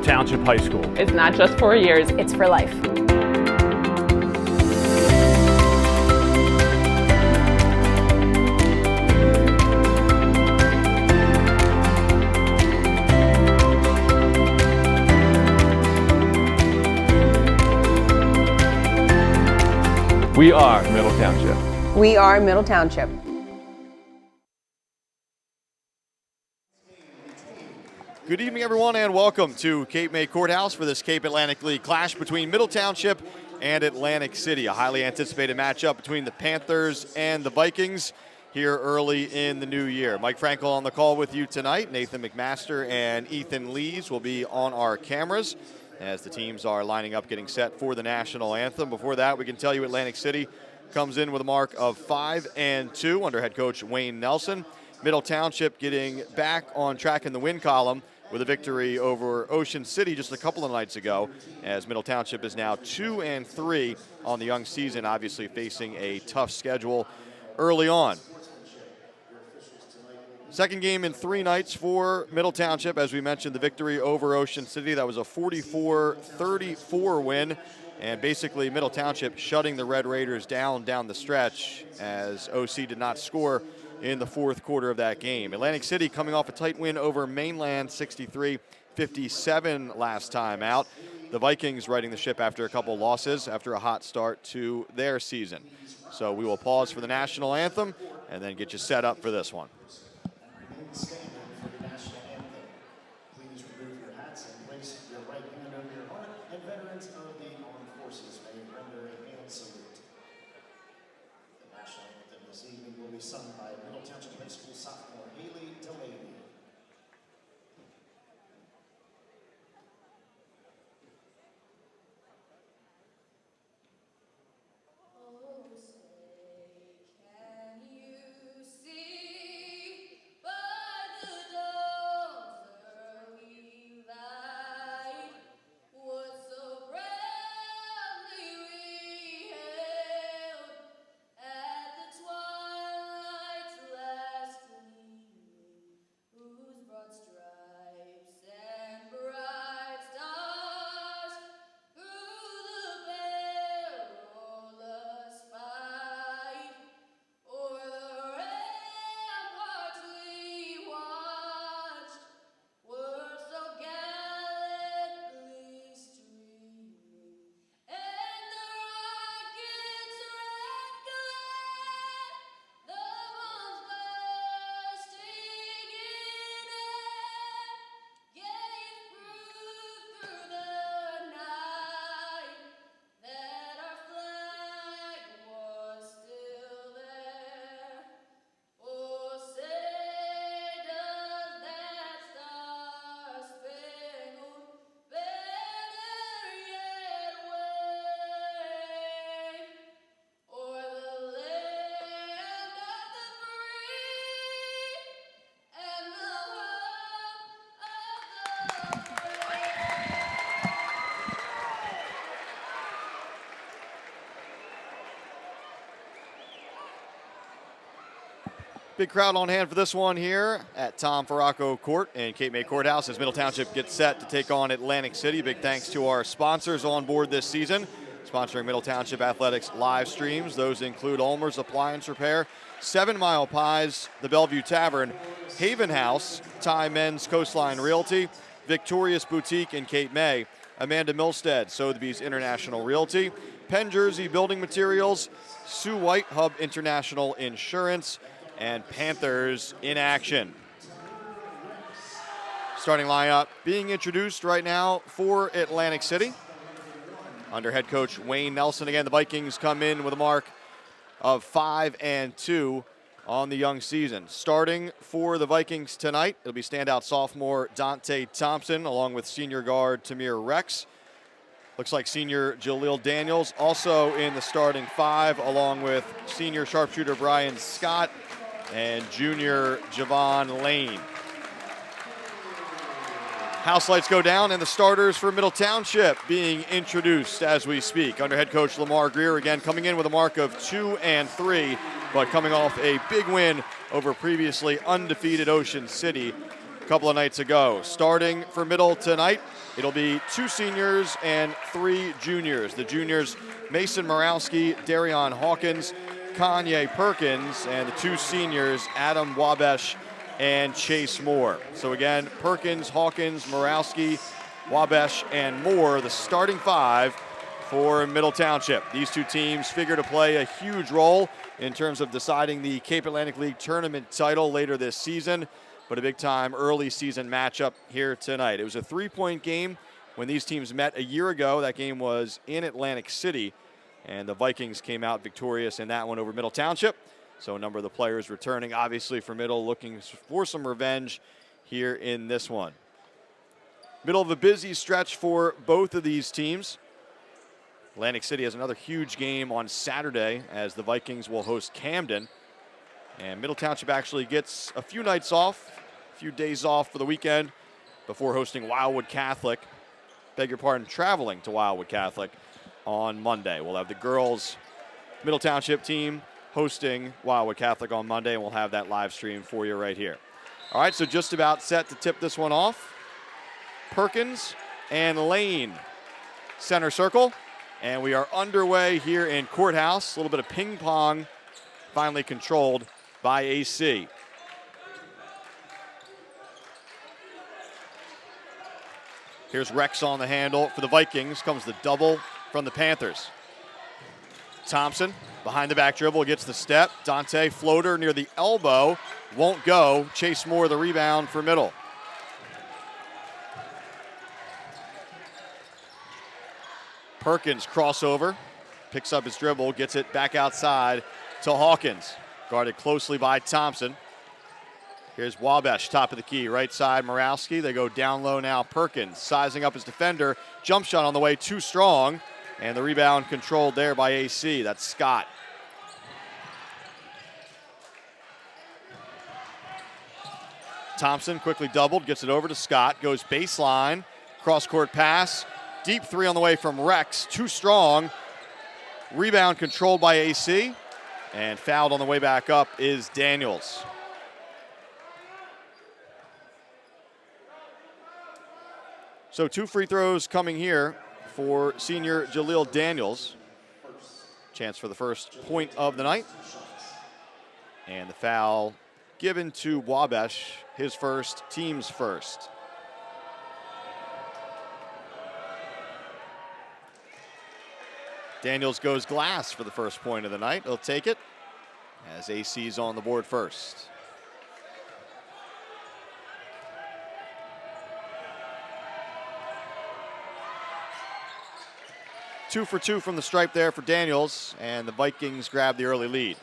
Township High School. It's not just 4 years, it's for life. We are Middle Township. We are Middle Township. Good evening, everyone, and welcome to Cape May Courthouse for this Cape Atlantic League clash between Middle Township and Atlantic City, a highly anticipated matchup between the Panthers and the Vikings here early in the new year. Mike Frankel on the call with you tonight. Nathan McMaster and Ethan Lees will be on our cameras as the teams are lining up, getting set for the national anthem. Before that, we can tell you Atlantic City comes in with a mark of 5-2 under head coach Wayne Nelson. Middle Township getting back on track in the win column with a victory over Ocean City just a couple of nights ago, as Middle Township is now 2-3 on the young season, obviously facing a tough schedule early on. Second game in 3 nights for Middle Township. As we mentioned, the victory over Ocean City. That was a 44-34 win, and basically Middle Township shutting the Red Raiders down the stretch, as OC did not score in the fourth quarter of that game. Atlantic City coming off a tight win over Mainland, 63-57 last time out. The Vikings riding the ship after a couple losses after a hot start to their season. So we will pause for the national anthem and then get you set up for this one. Sung by Middle Township High School sophomore Haley Delaney. Big crowd on hand for this one here at Tom Farraco Court in Cape May Courthouse as Middle Township gets set to take on Atlantic City. Big thanks to our sponsors on board this season, sponsoring Middle Township Athletics live streams. Those include ULMER'S Appliance Repair, 7 Mile Pies, the Bellevue Tavern, Haven House, MENZ Coastline Realty, Victorious Boutique in Cape May, Amanda Milstead, Sotheby's International Realty, Penn Jersey Building Materials, Sue White Hub International Insurance, and Panthers in action. Starting lineup being introduced right now for Atlantic City. Under head coach Wayne Nelson, again, the Vikings come in with a mark of 5-2 on the young season. Starting for the Vikings tonight, it'll be standout sophomore Dante Thompson, along with senior guard Tamir Rex. Looks like senior Jaleel Daniels also in the starting 5, along with senior sharpshooter Brian Scott and junior Javon Lane. House lights go down, and the starters for Middle Township being introduced as we speak. Under head coach Lamar Greer, again coming in with a mark of 2-3, but coming off a big win over previously undefeated Ocean City. a couple of nights ago. Starting for Middle tonight, it'll be 2 seniors and 3 juniors. The juniors, Mason Morawski, Darion Hawkins, Kanye Perkins, and the 2 seniors, Adam Wabesh and Chase Moore. So again, Perkins, Hawkins, Morawski, Wabesh, and Moore, the starting 5 for Middle Township. These 2 teams figure to play a huge role in terms of deciding the Cape Atlantic League tournament title later this season, but a big-time early season matchup here tonight. It was a 3-point game when these teams met a year ago. That game was in Atlantic City, and the Vikings came out victorious in that one over Middle Township. So a number of the players returning, obviously, for Middle, looking for some revenge here in this one. Middle of a busy stretch for both of these teams. Atlantic City has another huge game on Saturday as the Vikings will host Camden. And Middle Township actually gets a few nights off, a few days off for the weekend before hosting Wildwood Catholic. Beg your pardon, traveling to Wildwood Catholic on Monday. We'll have the girls' Middle Township team hosting Wildwood Catholic on Monday, and we'll have that live stream for you right here. All right, so just about set to tip this one off. Perkins and Lane, center circle. And we are underway here in Courthouse. A little bit of ping pong, finally controlled by AC. Here's Rex on the handle for the Vikings. Comes the double from the Panthers. Thompson behind the back dribble, gets the step. Dante, floater near the elbow, won't go. Chase Moore the rebound for Middle. Perkins crossover, picks up his dribble, gets it back outside to Hawkins. Guarded closely by Thompson. Here's Wabesh, top of the key, right side Morawski. They go down low now. Perkins sizing up his defender. Jump shot on the way, too strong. And the rebound controlled there by AC. That's Scott. Thompson quickly doubled, gets it over to Scott, goes baseline, cross-court pass. Deep 3 on the way from Rex, too strong. Rebound controlled by AC. And fouled on the way back up is Daniels. So 2 free throws coming here for senior Jaleel Daniels. Chance for the first point of the night. And the foul given to Wabesh, his first, team's first. Daniels goes glass for the first point of the night. He'll take it as AC's on the board first. Two for 2 from the stripe there for Daniels, and the Vikings grab the early lead.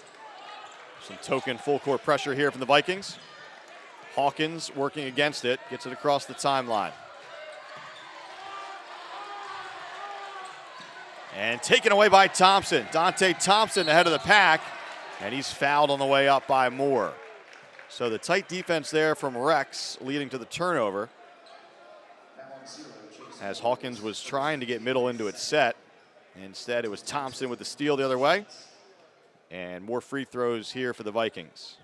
Some token full court pressure here from the Vikings. Hawkins working against it, gets it across the timeline. And taken away by Thompson. Dante Thompson ahead of the pack, and he's fouled on the way up by Moore. So the tight defense there from Rex leading to the turnover, as Hawkins was trying to get Middle into its set. Instead, it was Thompson with the steal the other way. And more free throws here for the Vikings.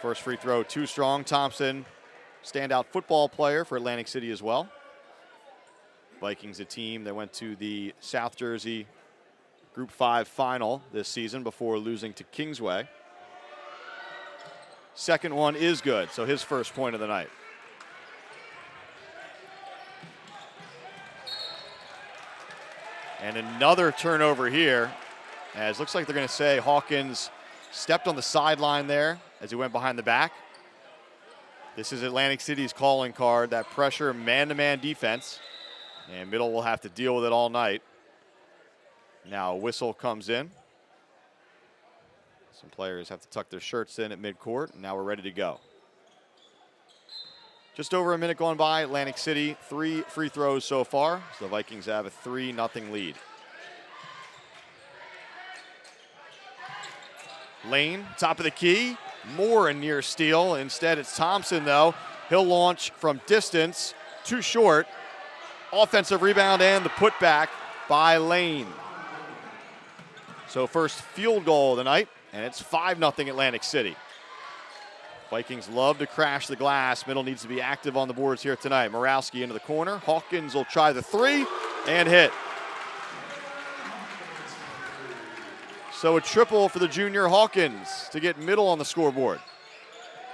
First free throw, too strong. Thompson, standout football player for Atlantic City as well. Vikings, a team that went to the South Jersey Group 5 final this season before losing to Kingsway. Second one is good, so his first point of the night. And another turnover here, as looks like they're going to say Hawkins stepped on the sideline there as he went behind the back. This is Atlantic City's calling card, that pressure man-to-man defense. And Middle will have to deal with it all night. Now a whistle comes in. Some players have to tuck their shirts in at midcourt, and now we're ready to go. Just over a minute gone by, Atlantic City, 3 free throws so far. So the Vikings have a 3-0 lead. Lane, top of the key. Moore in near steal. Instead, it's Thompson, though. He'll launch from distance, too short. Offensive rebound and the putback by Lane. So first field goal of the night, and it's 5-0 Atlantic City. Vikings love to crash the glass. Middle needs to be active on the boards here tonight. Morawski into the corner. Hawkins will try the three and hit. So a triple for the junior Hawkins to get Middle on the scoreboard.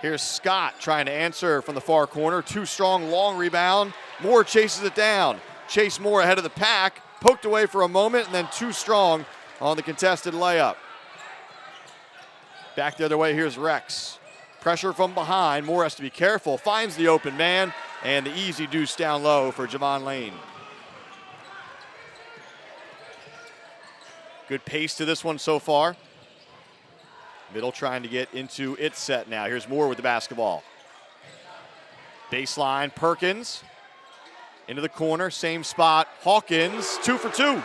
Here's Scott trying to answer from the far corner. Too strong, long rebound. Moore chases it down. Chase Moore ahead of the pack. Poked away for a moment, and then too strong on the contested layup. Back the other way, here's Rex. Pressure from behind. Moore has to be careful. Finds the open man, and the easy deuce down low for Javon Lane. Good pace to this one so far. Middle trying to get into its set now. Here's Moore with the basketball. Baseline, Perkins. Into the corner, same spot. Hawkins, 2 for 2.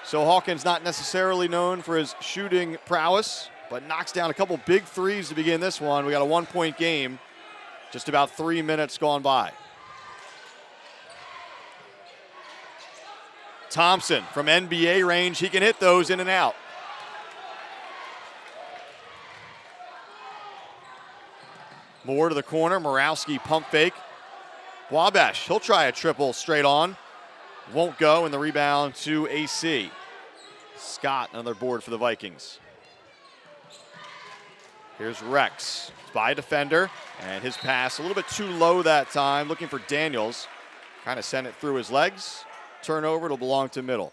So Hawkins not necessarily known for his shooting prowess, but knocks down a couple big threes to begin this one. We got a 1-point game, just about 3 minutes gone by. Thompson from NBA range, he can hit those in and out. Moore to the corner, Morawski pump fake. Wabash, he'll try a triple straight on. Won't go, and the rebound to AC. Scott, another board for the Vikings. Here's Rex, by a defender, and his pass a little bit too low that time, looking for Daniels. Kind of sent it through his legs. Turnover, it'll belong to Middle.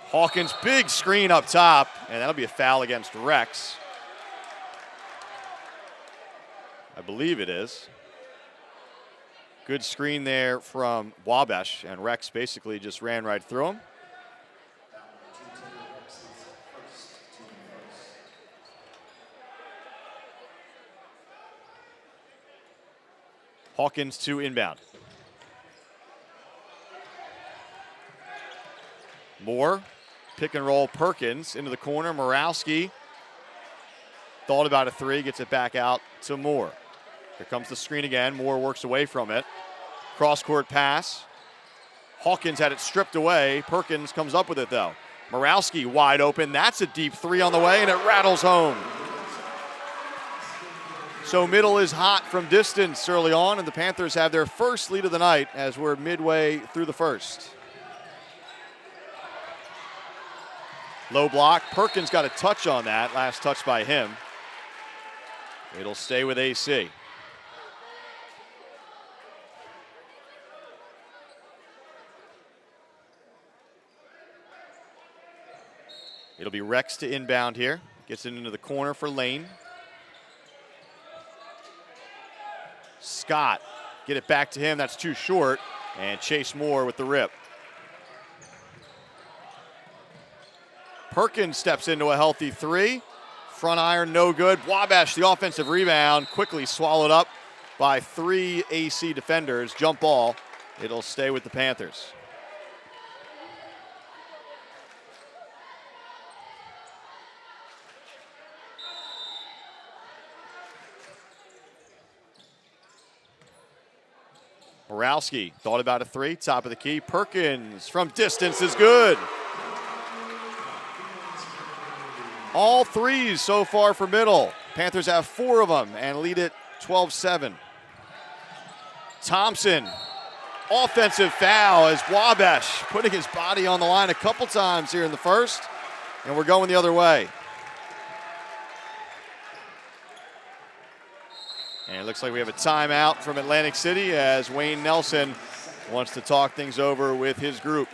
Hawkins, big screen up top, and that'll be a foul against Rex. I believe it is. Good screen there from Wabash, and Rex basically just ran right through him. Hawkins to inbound. Moore, pick and roll Perkins into the corner. Morawski thought about a three, gets it back out to Moore. Here comes the screen again. Moore works away from it. Cross-court pass. Hawkins had it stripped away. Perkins comes up with it, though. Morawski wide open. That's a deep three on the way, and it rattles home. So Middle is hot from distance early on, and the Panthers have their first lead of the night as we're midway through the first. Low block. Perkins got a touch on that. Last touch by him. It'll stay with AC. It'll be Rex to inbound here. Gets it into the corner for Lane. Scott, get it back to him. That's too short. And Chase Moore with the rip. Perkins steps into a healthy three. Front iron, no good. Wabash, the offensive rebound, quickly swallowed up by 3 AC defenders. Jump ball. It'll stay with the Panthers. Morawski thought about a three, top of the key. Perkins from distance is good. All threes so far for Middle. Panthers have 4 of them and lead it 12-7. Thompson, offensive foul as Wabash putting his body on the line a couple times here in the first, and we're going the other way. And it looks like we have a timeout from Atlantic City as Wayne Nelson wants to talk things over with his group.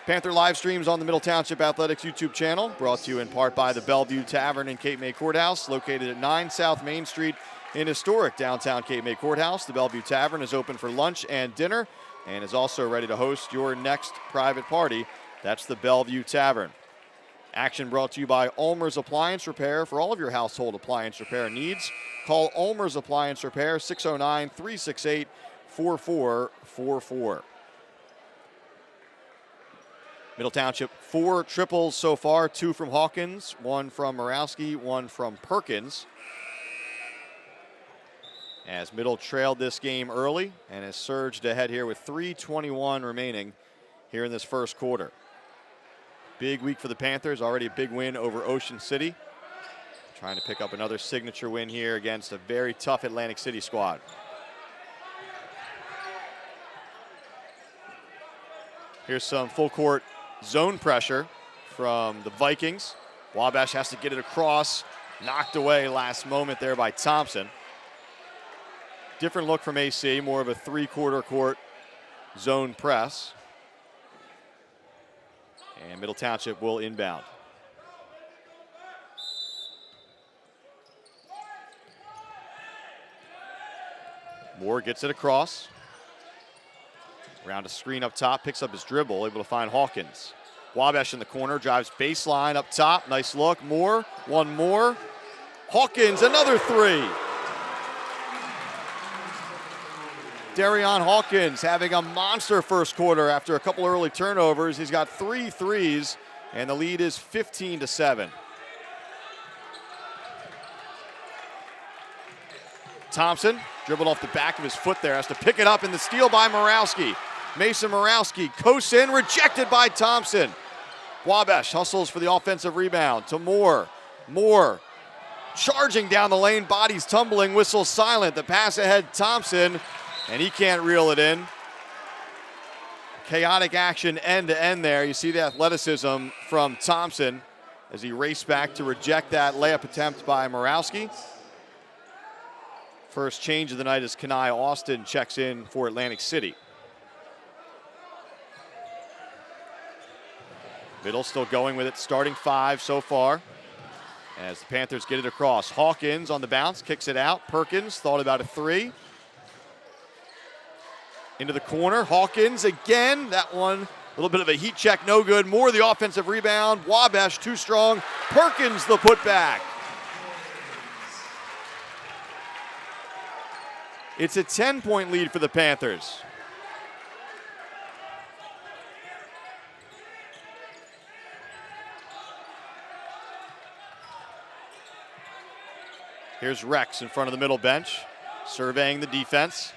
Panther live streams on the Middle Township Athletics YouTube channel, brought to you in part by the Bellevue Tavern in Cape May Courthouse, located at 9 South Main Street in historic downtown Cape May Courthouse. The Bellevue Tavern is open for lunch and dinner and is also ready to host your next private party. That's the Bellevue Tavern. Action brought to you by ULMER'S Appliance Repair. For all of your household appliance repair needs, call ULMER'S Appliance Repair, 609-368-4444. Middle Township 4 triples so far, 2 from Hawkins, 1 from Morawski, 1 from Perkins. As Middle trailed this game early and has surged ahead here with 3:21 remaining here in this first quarter. Big week for the Panthers, already a big win over Ocean City. Trying to pick up another signature win here against a very tough Atlantic City squad. Here's some full court zone pressure from the Vikings. Wabash has to get it across, knocked away last moment there by Thompson. Different look from AC, more of a 3/4 court zone press. And Middle Township will inbound. Moore gets it across. Around a screen up top, picks up his dribble, able to find Hawkins. Wabash in the corner, drives baseline up top, nice look. Moore, one more. Hawkins, another three. Darion Hawkins having a monster first quarter after a couple early turnovers. He's got 3 threes, and the lead is 15-7. Thompson dribbled off the back of his foot there, has to pick it up in the steal by Morawski. Mason Morawski coasts in, rejected by Thompson. Wabash hustles for the offensive rebound to Moore. Moore charging down the lane, bodies tumbling, whistle silent. The pass ahead, Thompson, and he can't reel it in. Chaotic action end to end there. You see the athleticism from Thompson as he raced back to reject that layup attempt by Morawski. First change of the night as Kenai Austin checks in for Atlantic City. Middle still going with it, starting 5 so far. As the Panthers get it across. Hawkins on the bounce, kicks it out. Perkins thought about a 3. Into the corner, Hawkins again. That one, a little bit of a heat check, no good. More the offensive rebound. Wabash too strong. Perkins the putback. It's a 10-point lead for the Panthers. Here's Rex in front of the middle bench, surveying the defense.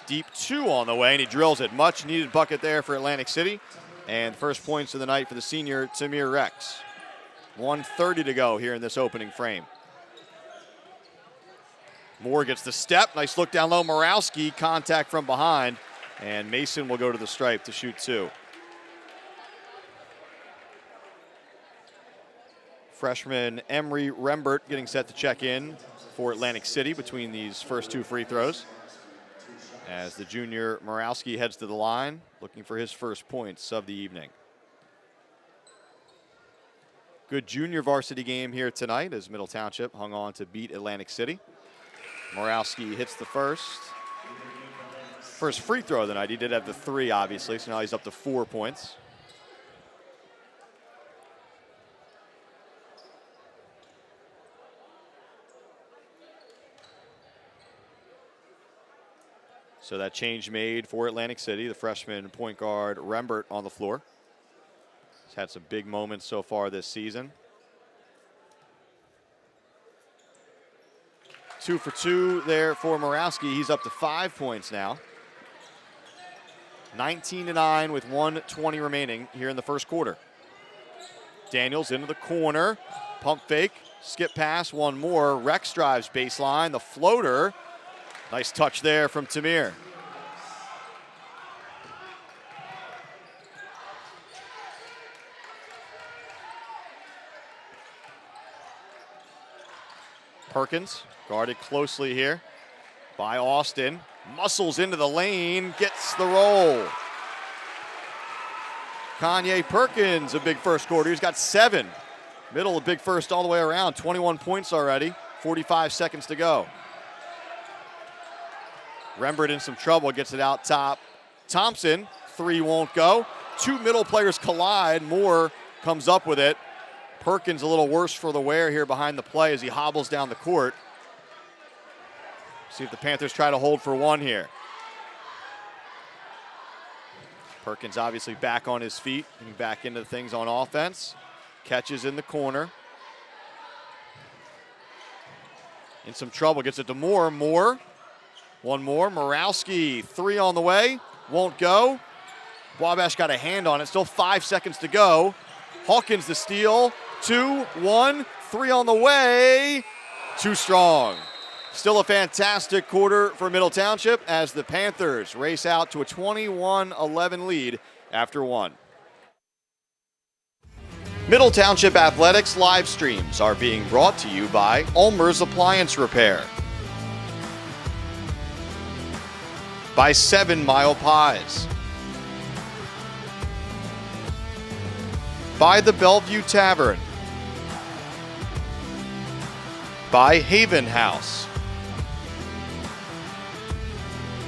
Deep 2 on the way, and he drills it. Much needed bucket there for Atlantic City. And first points of the night for the senior, Tamir Rex. 1:30 to go here in this opening frame. Moore gets the step. Nice look down low. Morawski, contact from behind. And Mason will go to the stripe to shoot 2. Freshman Emery Rembert getting set to check in for Atlantic City between these first 2 free throws. As the junior Morawski heads to the line, looking for his first points of the evening. Good junior varsity game here tonight as Middle Township hung on to beat Atlantic City. Morawski hits the first free throw of the night. He did have the 3, obviously, so now he's up to 4 points. So that change made for Atlantic City. The freshman point guard Rembert on the floor. He's had some big moments so far this season. 2 for 2 there for Morawski. He's up to 5 points now. 19-9 with 1:20 remaining here in the first quarter. Daniels into the corner. Pump fake. Skip pass. One more. Rex drives baseline. The floater. Nice touch there from Tamir. Perkins guarded closely here by Austin. Muscles into the lane, gets the roll. Kanye Perkins, a big first quarter. He's got 7. Middle, a big first all the way around. 21 points already. 45 seconds to go. Rembert in some trouble, gets it out top. Thompson, 3 won't go. 2 middle players collide. Moore comes up with it. Perkins a little worse for the wear here behind the play as he hobbles down the court. See if the Panthers try to hold for 1 here. Perkins obviously back on his feet, getting back into things on offense. Catches in the corner. In some trouble, gets it to Moore. Moore, one more. Morawski, 3 on the way. Won't go. Wabash got a hand on it. Still 5 seconds to go. Hawkins the steal. 2, 1, 3 on the way. Too strong. Still a fantastic quarter for Middle Township as the Panthers race out to a 21-11 lead after 1. Middle Township Athletics live streams are being brought to you by ULMER'S Appliance Repair, by 7 Mile Pies, by the Bellevue Tavern, by Haven House,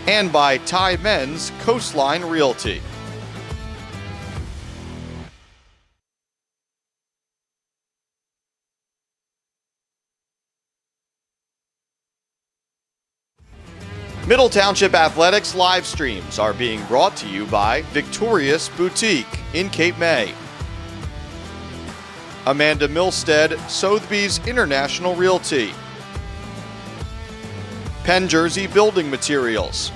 and by MENZ Coastline Realty. Middle Township Athletics live streams are being brought to you by Victorious Boutique in Cape May, Amanda Milstead, Sotheby's International Realty, Penn Jersey Building Materials,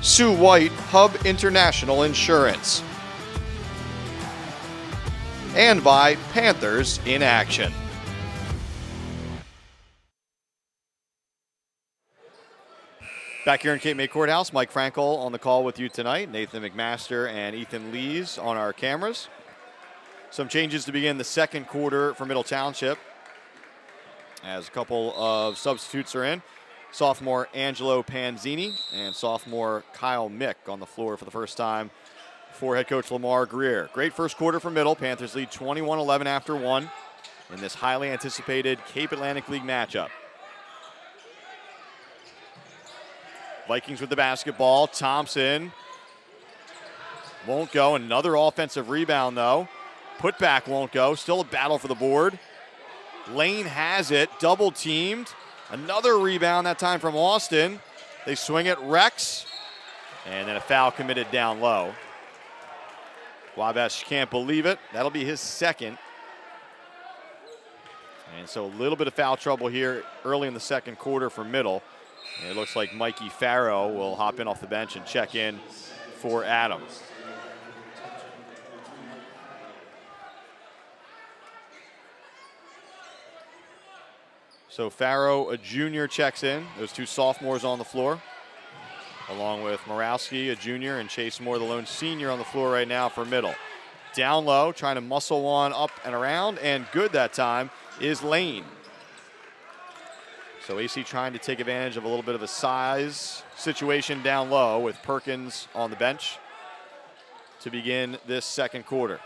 Sue White Hub International Insurance, and by Panthers in Action. Back here in Cape May Courthouse, Mike Frankel on the call with you tonight. Nathan McMaster and Ethan Lees on our cameras. Some changes to begin the second quarter for Middle Township, as a couple of substitutes are in. Sophomore Angelo Panzini and sophomore Kyle Mick on the floor for the first time for head coach Lamar Greer. Great first quarter for Middle. Panthers lead 21-11 after 1 in this highly anticipated Cape Atlantic League matchup. Vikings with the basketball. Thompson won't go. Another offensive rebound, though. Putback won't go. Still a battle for the board. Lane has it. Double teamed. Another rebound, that time from Austin. They swing it. Rex. And then a foul committed down low. Wabash can't believe it. That'll be his second. And so a little bit of foul trouble here early in the second quarter for Middle. And it looks like Mikey Farrow will hop in off the bench and check in for Adams. So Farrow, a junior, checks in. Those 2 sophomores on the floor, along with Morawski, a junior, and Chase Moore, the lone senior, on the floor right now for Middle. Down low, trying to muscle one up and around, and good that time is Lane. So AC trying to take advantage of a little bit of a size situation down low with Perkins on the bench to begin this second quarter.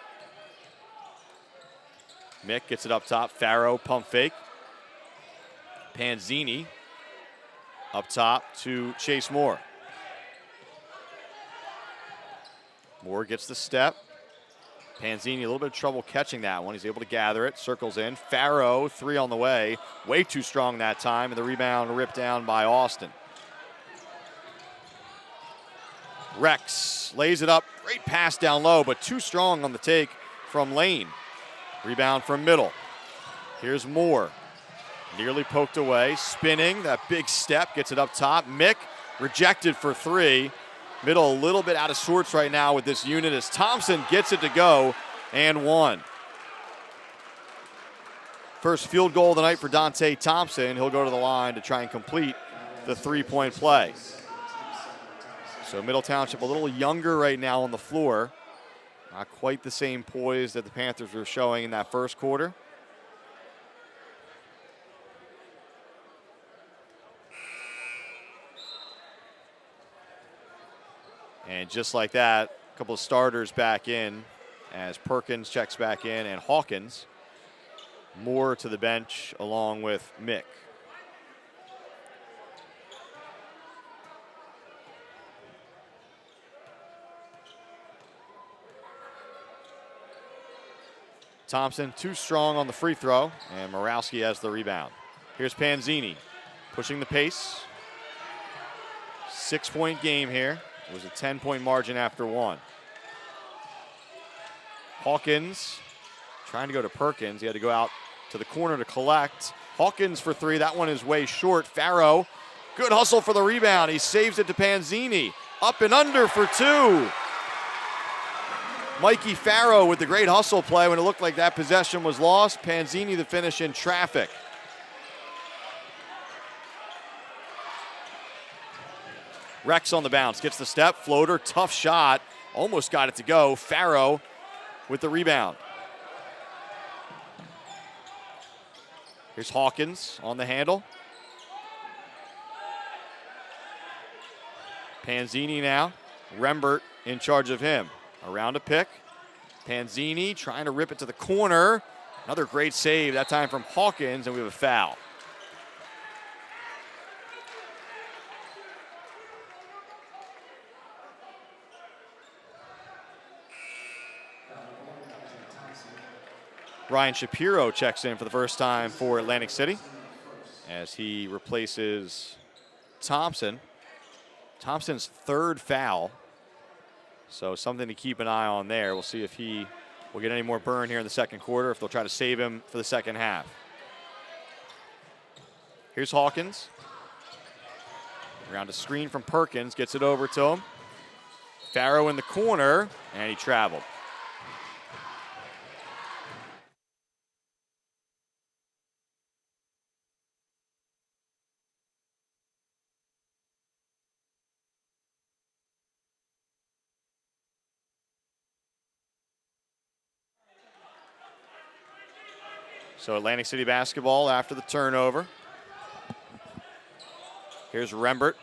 Mick gets it up top. Farrow, pump fake. Panzini up top to Chase Moore. Moore gets the step. Panzini, a little bit of trouble catching that one. He's able to gather it, circles in. Farrow, 3 on the way. Way too strong that time, and the rebound ripped down by Austin. Rex lays it up. Great pass down low, but too strong on the take from Lane. Rebound from Middle. Here's Moore. Nearly poked away, spinning, that big step, gets it up top. Mick rejected for 3. Middle a little bit out of sorts right now with this unit as Thompson gets it to go and 1. First field goal of the night for Dante Thompson. He'll go to the line to try and complete the 3-point play. So Middle Township a little younger right now on the floor. Not quite the same poise that the Panthers were showing in that first quarter. And just like that, a couple of starters back in as Perkins checks back in and Hawkins. Moore to the bench along with Mick. Thompson too strong on the free throw, and Morawski has the rebound. Here's Panzini pushing the pace. 6-point game here. It was a 10-point margin after one. Hawkins trying to go to Perkins. He had to go out to the corner to collect. Hawkins for three. That one is way short. Farrow, good hustle for the rebound. He saves it to Panzini. Up and under for two. Mikey Farrow with the great hustle play when it looked like that possession was lost. Panzini the finish in traffic. Rex on the bounce, gets the step, floater, tough shot. Almost got it to go. Farrow with the rebound. Here's Hawkins on the handle. Panzini now. Rembert in charge of him. Around a pick. Panzini trying to rip it to the corner. Another great save, that time from Hawkins, and we have a foul. Ryan Shapiro checks in for the first time for Atlantic City as he replaces Thompson. Thompson's third foul, so something to keep an eye on there. We'll see if he will get any more burn here in the second quarter, if they'll try to save him for the second half. Here's Hawkins. Around a screen from Perkins, gets it over to him. Farrow in the corner, and he traveled. So Atlantic City basketball after the turnover. Here's Rembert.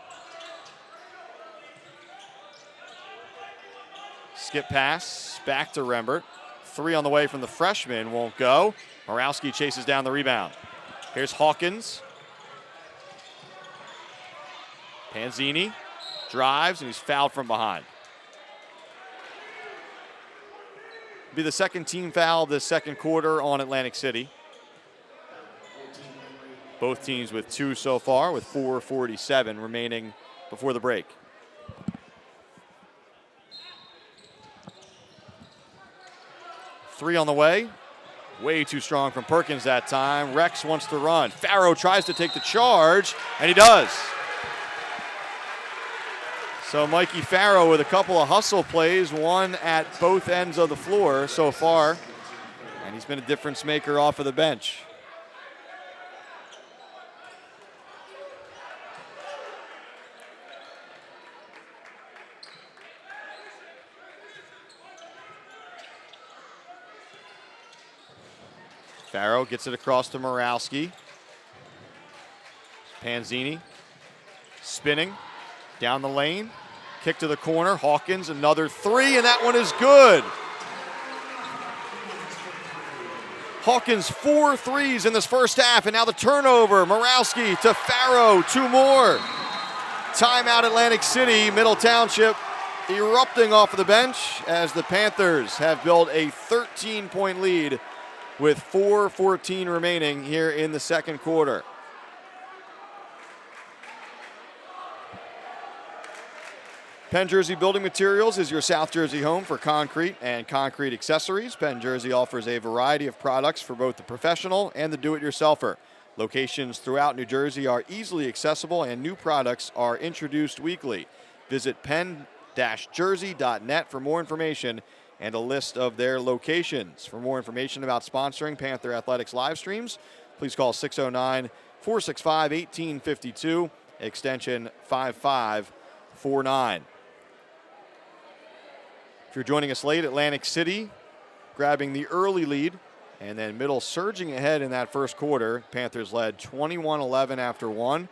Skip pass, back to Rembert. Three on the way from the freshman, won't go. Morawski chases down the rebound. Here's Hawkins. Panzini drives, and he's fouled from behind. Be the second team foul of the second quarter on Atlantic City. Both teams with two so far, with 4:47 remaining before the break. Three on the way. Way too strong from Perkins that time. Rex wants to run. Farrow tries to take the charge, and he does. So Mikey Farrow with a couple of hustle plays, one at both ends of the floor so far, and he's been a difference maker off of the bench. Farrow gets it across to Morawski. Panzini spinning down the lane. Kick to the corner. Hawkins, another three, and that one is good. Hawkins, 4 threes in this first half, and now the turnover. Morawski to Farrow, two more. Timeout Atlantic City. Middle Township erupting off of the bench as the Panthers have built a 13-point lead with 4:14 remaining here in the second quarter. Penn Jersey Building Materials is your South Jersey home for concrete and concrete accessories. Penn Jersey offers a variety of products for both the professional and the do-it-yourselfer. Locations throughout New Jersey are easily accessible, and new products are introduced weekly. Visit penn-jersey.net for more information and a list of their locations. For more information about sponsoring Panther Athletics live streams, please call 609-465-1852, extension 5549. If you're joining us late, Atlantic City grabbing the early lead, and then Middle surging ahead in that first quarter. Panthers led 21-11 after one.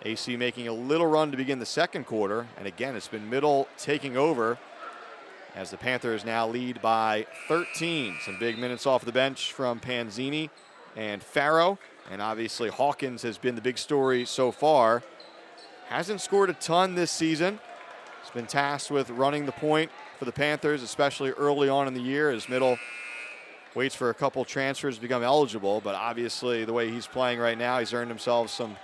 AC making a little run to begin the second quarter, and again, it's been Middle taking over as the Panthers now lead by 13. Some big minutes off the bench from Panzini and Farrow. And obviously Hawkins has been the big story so far. Hasn't scored a ton this season. He's been tasked with running the point for the Panthers, especially early on in the year as Middle waits for a couple transfers to become eligible. But obviously the way he's playing right now, he's earned himself some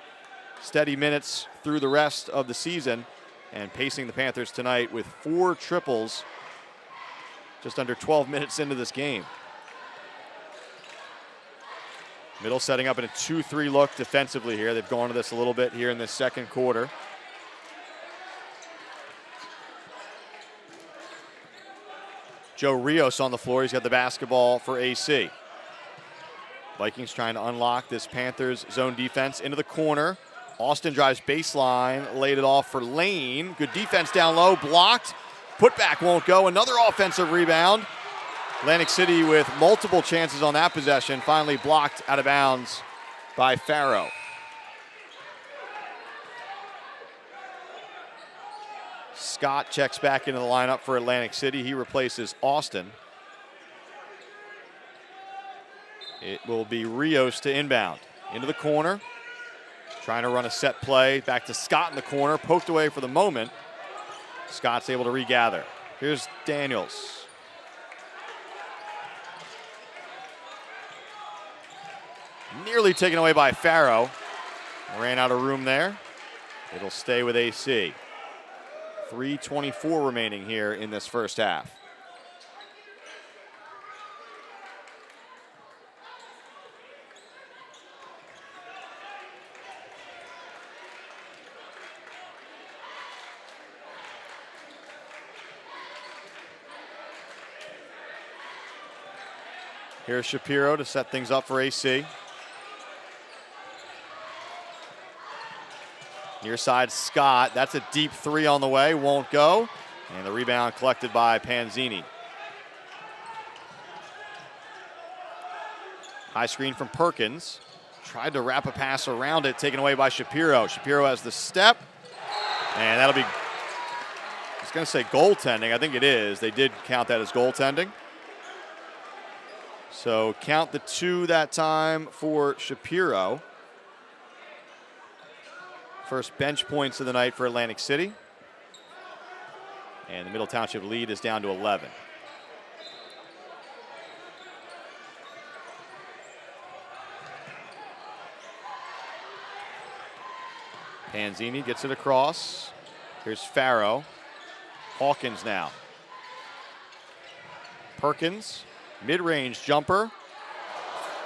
steady minutes through the rest of the season. and pacing the Panthers tonight with 4 triples just under 12 minutes into this game. Middle setting up in a 2-3 look defensively here. They've gone to this a little bit here in this second quarter. Joe Rios on the floor. He's got the basketball for AC. Vikings trying to unlock this Panthers zone defense into the corner. Austin drives baseline, laid it off for Lane. Good defense down low, blocked. Putback won't go. Another offensive rebound. Atlantic City with multiple chances on that possession, finally blocked out of bounds by Farrow. Scott checks back into the lineup for Atlantic City. He replaces Austin. It will be Rios to inbound. Into the corner. Trying to run a set play. Back to Scott in the corner. Poked away for the moment. Scott's able to regather. Here's Daniels. Nearly taken away by Farrow. Ran out of room there. It'll stay with AC. 3:24 remaining here in this first half. Here's Shapiro to set things up for AC. Near side, Scott. That's a deep 3 on the way. Won't go. And the rebound collected by Panzini. High screen from Perkins. Tried to wrap a pass around it. Taken away by Shapiro. Shapiro has the step. And that'll be, I was going to say goaltending. I think it is. They did count that as goaltending. So count the 2 that time for Shapiro. First bench points of the night for Atlantic City. And the Middle Township lead is down to 11. Panzini gets it across. Here's Farrow. Hawkins now. Perkins, mid-range jumper.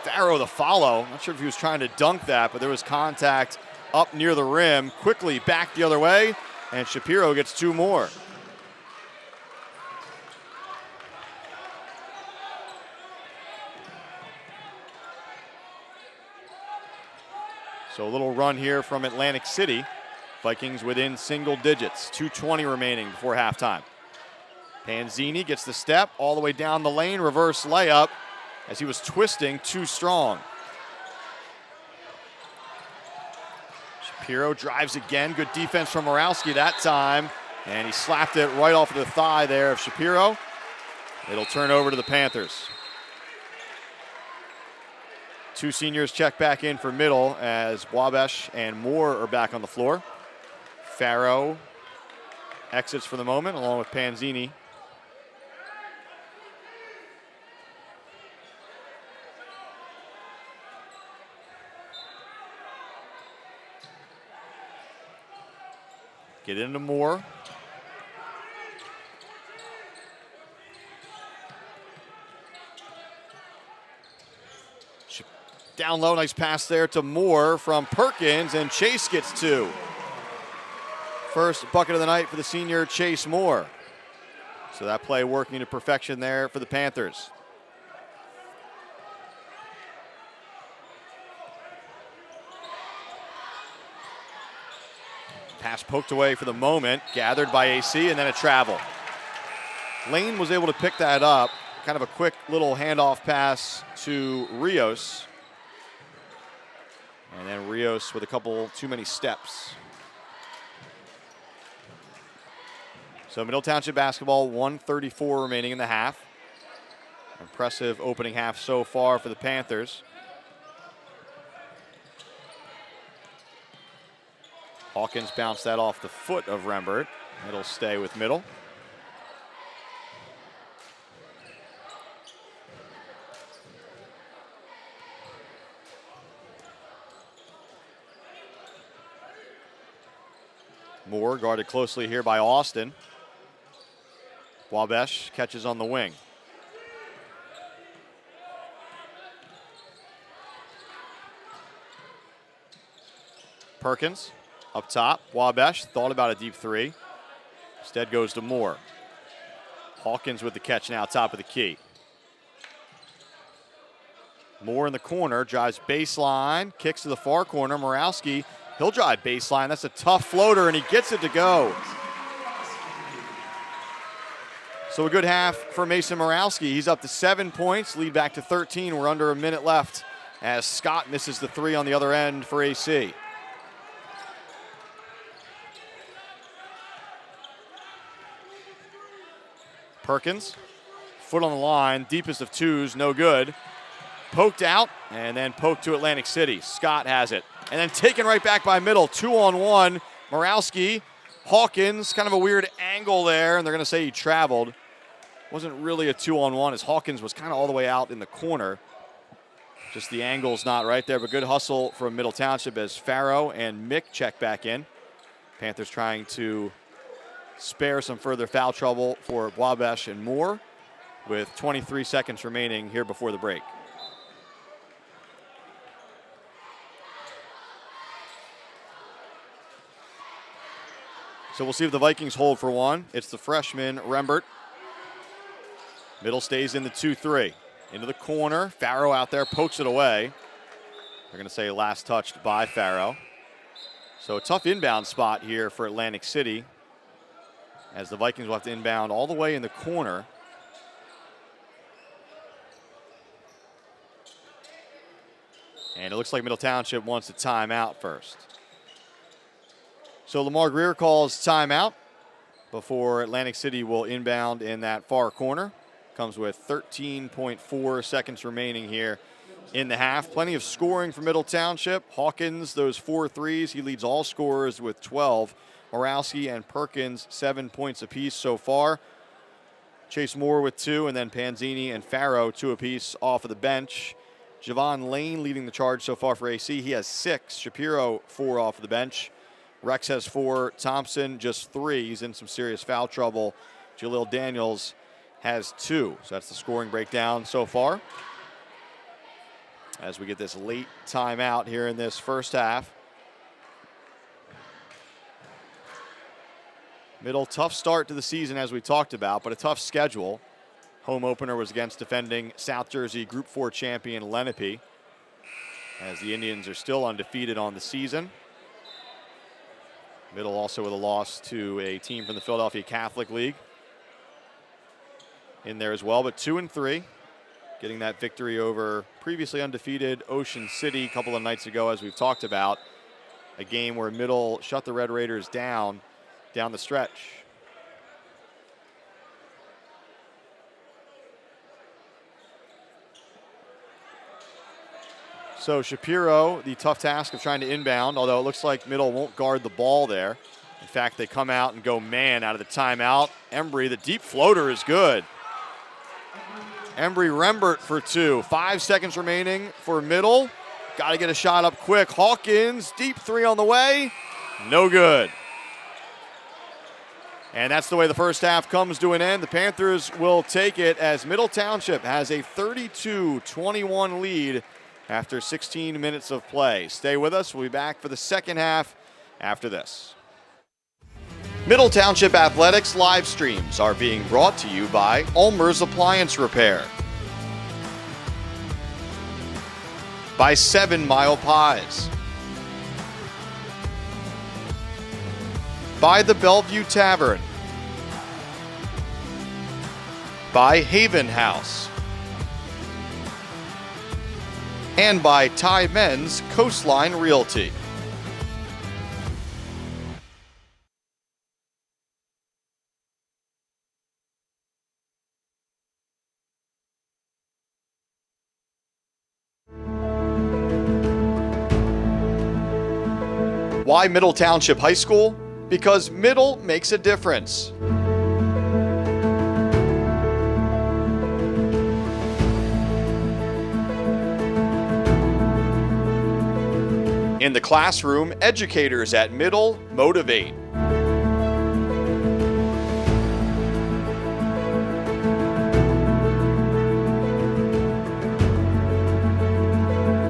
Farrow the follow. Not sure if he was trying to dunk that, but there was contact up near the rim, quickly back the other way, and Shapiro gets 2 more. So a little run here from Atlantic City. Vikings within single digits, 2:20 remaining before halftime. Panzini gets the step all the way down the lane, reverse layup as he was twisting too strong. Shapiro drives again. Good defense from Morowski that time. And he slapped it right off of the thigh there of Shapiro. It'll turn over to the Panthers. 2 seniors check back in for Middle as Wabash and Moore are back on the floor. Farrow exits for the moment along with Panzini. Get into Moore. Down low, nice pass there to Moore from Perkins, and Chase gets 2. First bucket of the night for the senior Chase Moore. So that play working to perfection there for the Panthers. Pass poked away for the moment, gathered by AC, and then a travel. Lane was able to pick that up. Kind of a quick little handoff pass to Rios. And then Rios with a couple too many steps. So Middle Township basketball, 1:34 remaining in the half. Impressive opening half so far for the Panthers. Hawkins bounced that off the foot of Rembert. It'll stay with Middle. Moore guarded closely here by Austin. Wabash catches on the wing. Perkins up top. Wabash thought about a deep three. Instead goes to Moore. Hawkins with the catch now, top of the key. Moore in the corner, drives baseline, kicks to the far corner. Morawski, he'll drive baseline. That's a tough floater, and he gets it to go. So a good half for Mason Morawski. He's up to 7 points, lead back to 13. We're under a minute left as Scott misses the three on the other end for AC. Perkins, foot on the line, deepest of twos, no good. Poked out, and then poked to Atlantic City. Scott has it. And then taken right back by Middle, 2-on-1. Morawski, Hawkins, kind of a weird angle there, and they're going to say he traveled. Wasn't really a 2-on-1 as Hawkins was kind of all the way out in the corner. Just the angle's not right there, but good hustle from Middle Township as Farrow and Mick check back in. Panthers trying to spare some further foul trouble for Wabash and Moore with 23 seconds remaining here before the break. So we'll see if the Vikings hold for one. It's the freshman, Rembert. Middle stays in the 2-3. Into the corner. Farrow out there, pokes it away. They're going to say last touched by Farrow. So a tough inbound spot here for Atlantic City, as the Vikings will have to inbound all the way in the corner. And it looks like Middle Township wants a timeout first. So Lamar Greer calls timeout before Atlantic City will inbound in that far corner. Comes with 13.4 seconds remaining here in the half. Plenty of scoring for Middle Township. Hawkins, those 4 threes. He leads all scorers with 12. Morawski and Perkins, 7 points apiece so far. Chase Moore with 2, and then Panzini and Farrow 2 apiece off of the bench. Javon Lane leading the charge so far for AC. He has 6. Shapiro 4 off of the bench. Rex has 4. Thompson just 3. He's in some serious foul trouble. Jalil Daniels has 2. So that's the scoring breakdown so far, as we get this late timeout here in this first half. Middle, tough start to the season as we talked about, but a tough schedule. Home opener was against defending South Jersey Group 4 champion Lenape, as the Indians are still undefeated on the season. Middle also with a loss to a team from the Philadelphia Catholic League in there as well, but 2-3. Getting that victory over previously undefeated Ocean City a couple of nights ago, as we've talked about. A game where Middle shut the Red Raiders down the stretch. So Shapiro, the tough task of trying to inbound, although it looks like Middle won't guard the ball there. In fact, they come out and go man out of the timeout. Embry, the deep floater is good. Embry Rembert for 2. 5 seconds remaining for Middle. Got to get a shot up quick. Hawkins, deep 3 on the way. No good. And that's the way the first half comes to an end. The Panthers will take it as Middle Township has a 32-21 lead after 16 minutes of play. Stay with us. We'll be back for the second half after this. Middle Township Athletics live streams are being brought to you by ULMER'S Appliance Repair, by 7 Mile Pies, by the Bellevue Tavern, by Haven House, and by MENZ Coastline Realty. Why Middle Township High School? Because Middle makes a difference. In the classroom, educators at Middle motivate.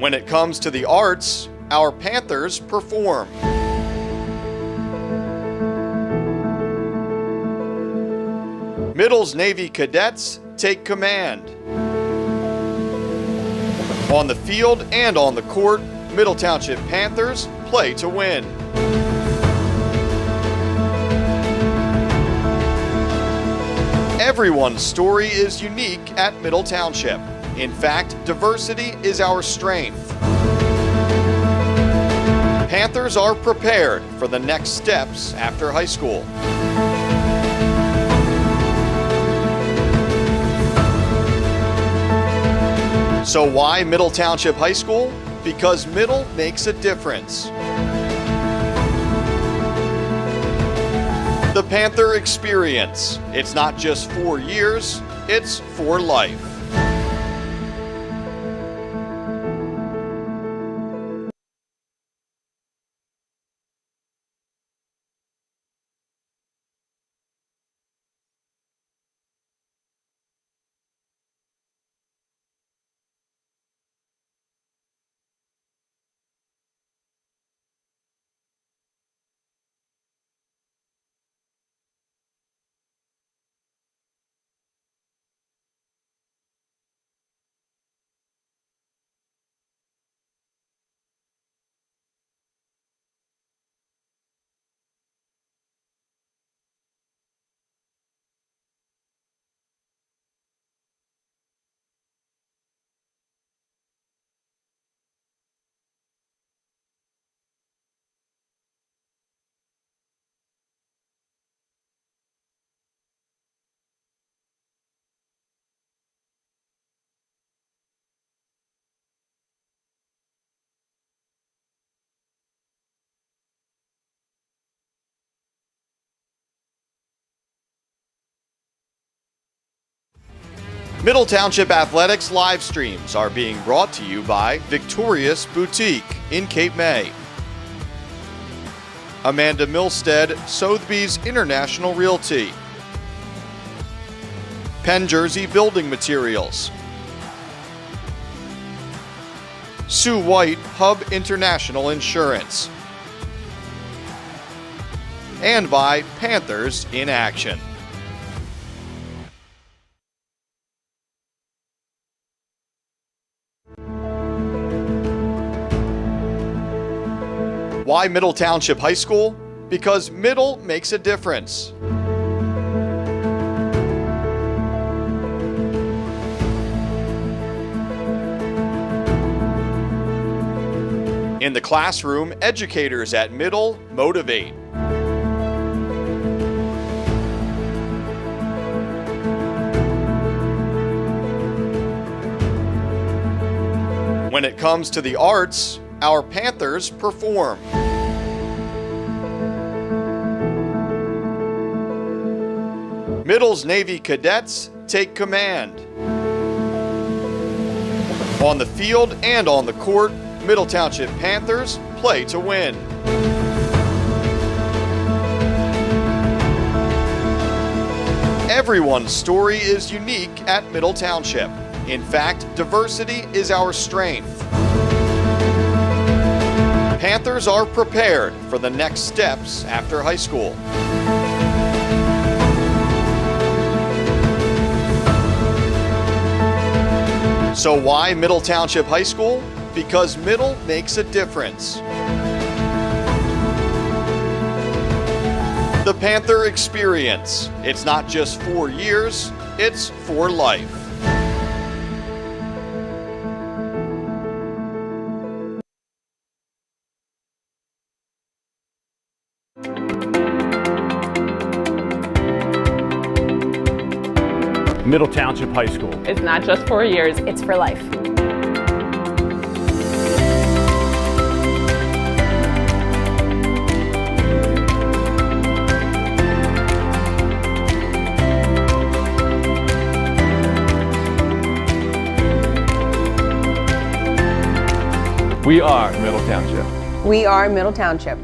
When it comes to the arts, our Panthers perform. Middle's Navy cadets take command. On the field and on the court, Middle Township Panthers play to win. Everyone's story is unique at Middle Township. In fact, diversity is our strength. Panthers are prepared for the next steps after high school. So why Middle Township High School? Because Middle makes a difference. The Panther experience. It's not just 4 years, it's for life. Middle Township Athletics live streams are being brought to you by Victorious Boutique in Cape May, Amanda MILSTEAD, SOTHEBY'S International Realty, Penn Jersey Building Materials, Sue White Hub International Insurance, and by Panthers in Action. Why Middle Township High School? Because Middle makes a difference. In the classroom, educators at Middle motivate. When it comes to the arts, our Panthers perform. Middle's Navy cadets take command. On the field and on the court, Middle Township Panthers play to win. Everyone's story is unique at Middle Township. In fact, diversity is our strength. Panthers are prepared for the next steps after high school. So why Middle Township High School? Because Middle makes a difference. The Panther experience. It's not just 4 years, it's for life. Middle Township High School. It's not just 4 years, It's for life. We are Middle Township. We are Middle Township.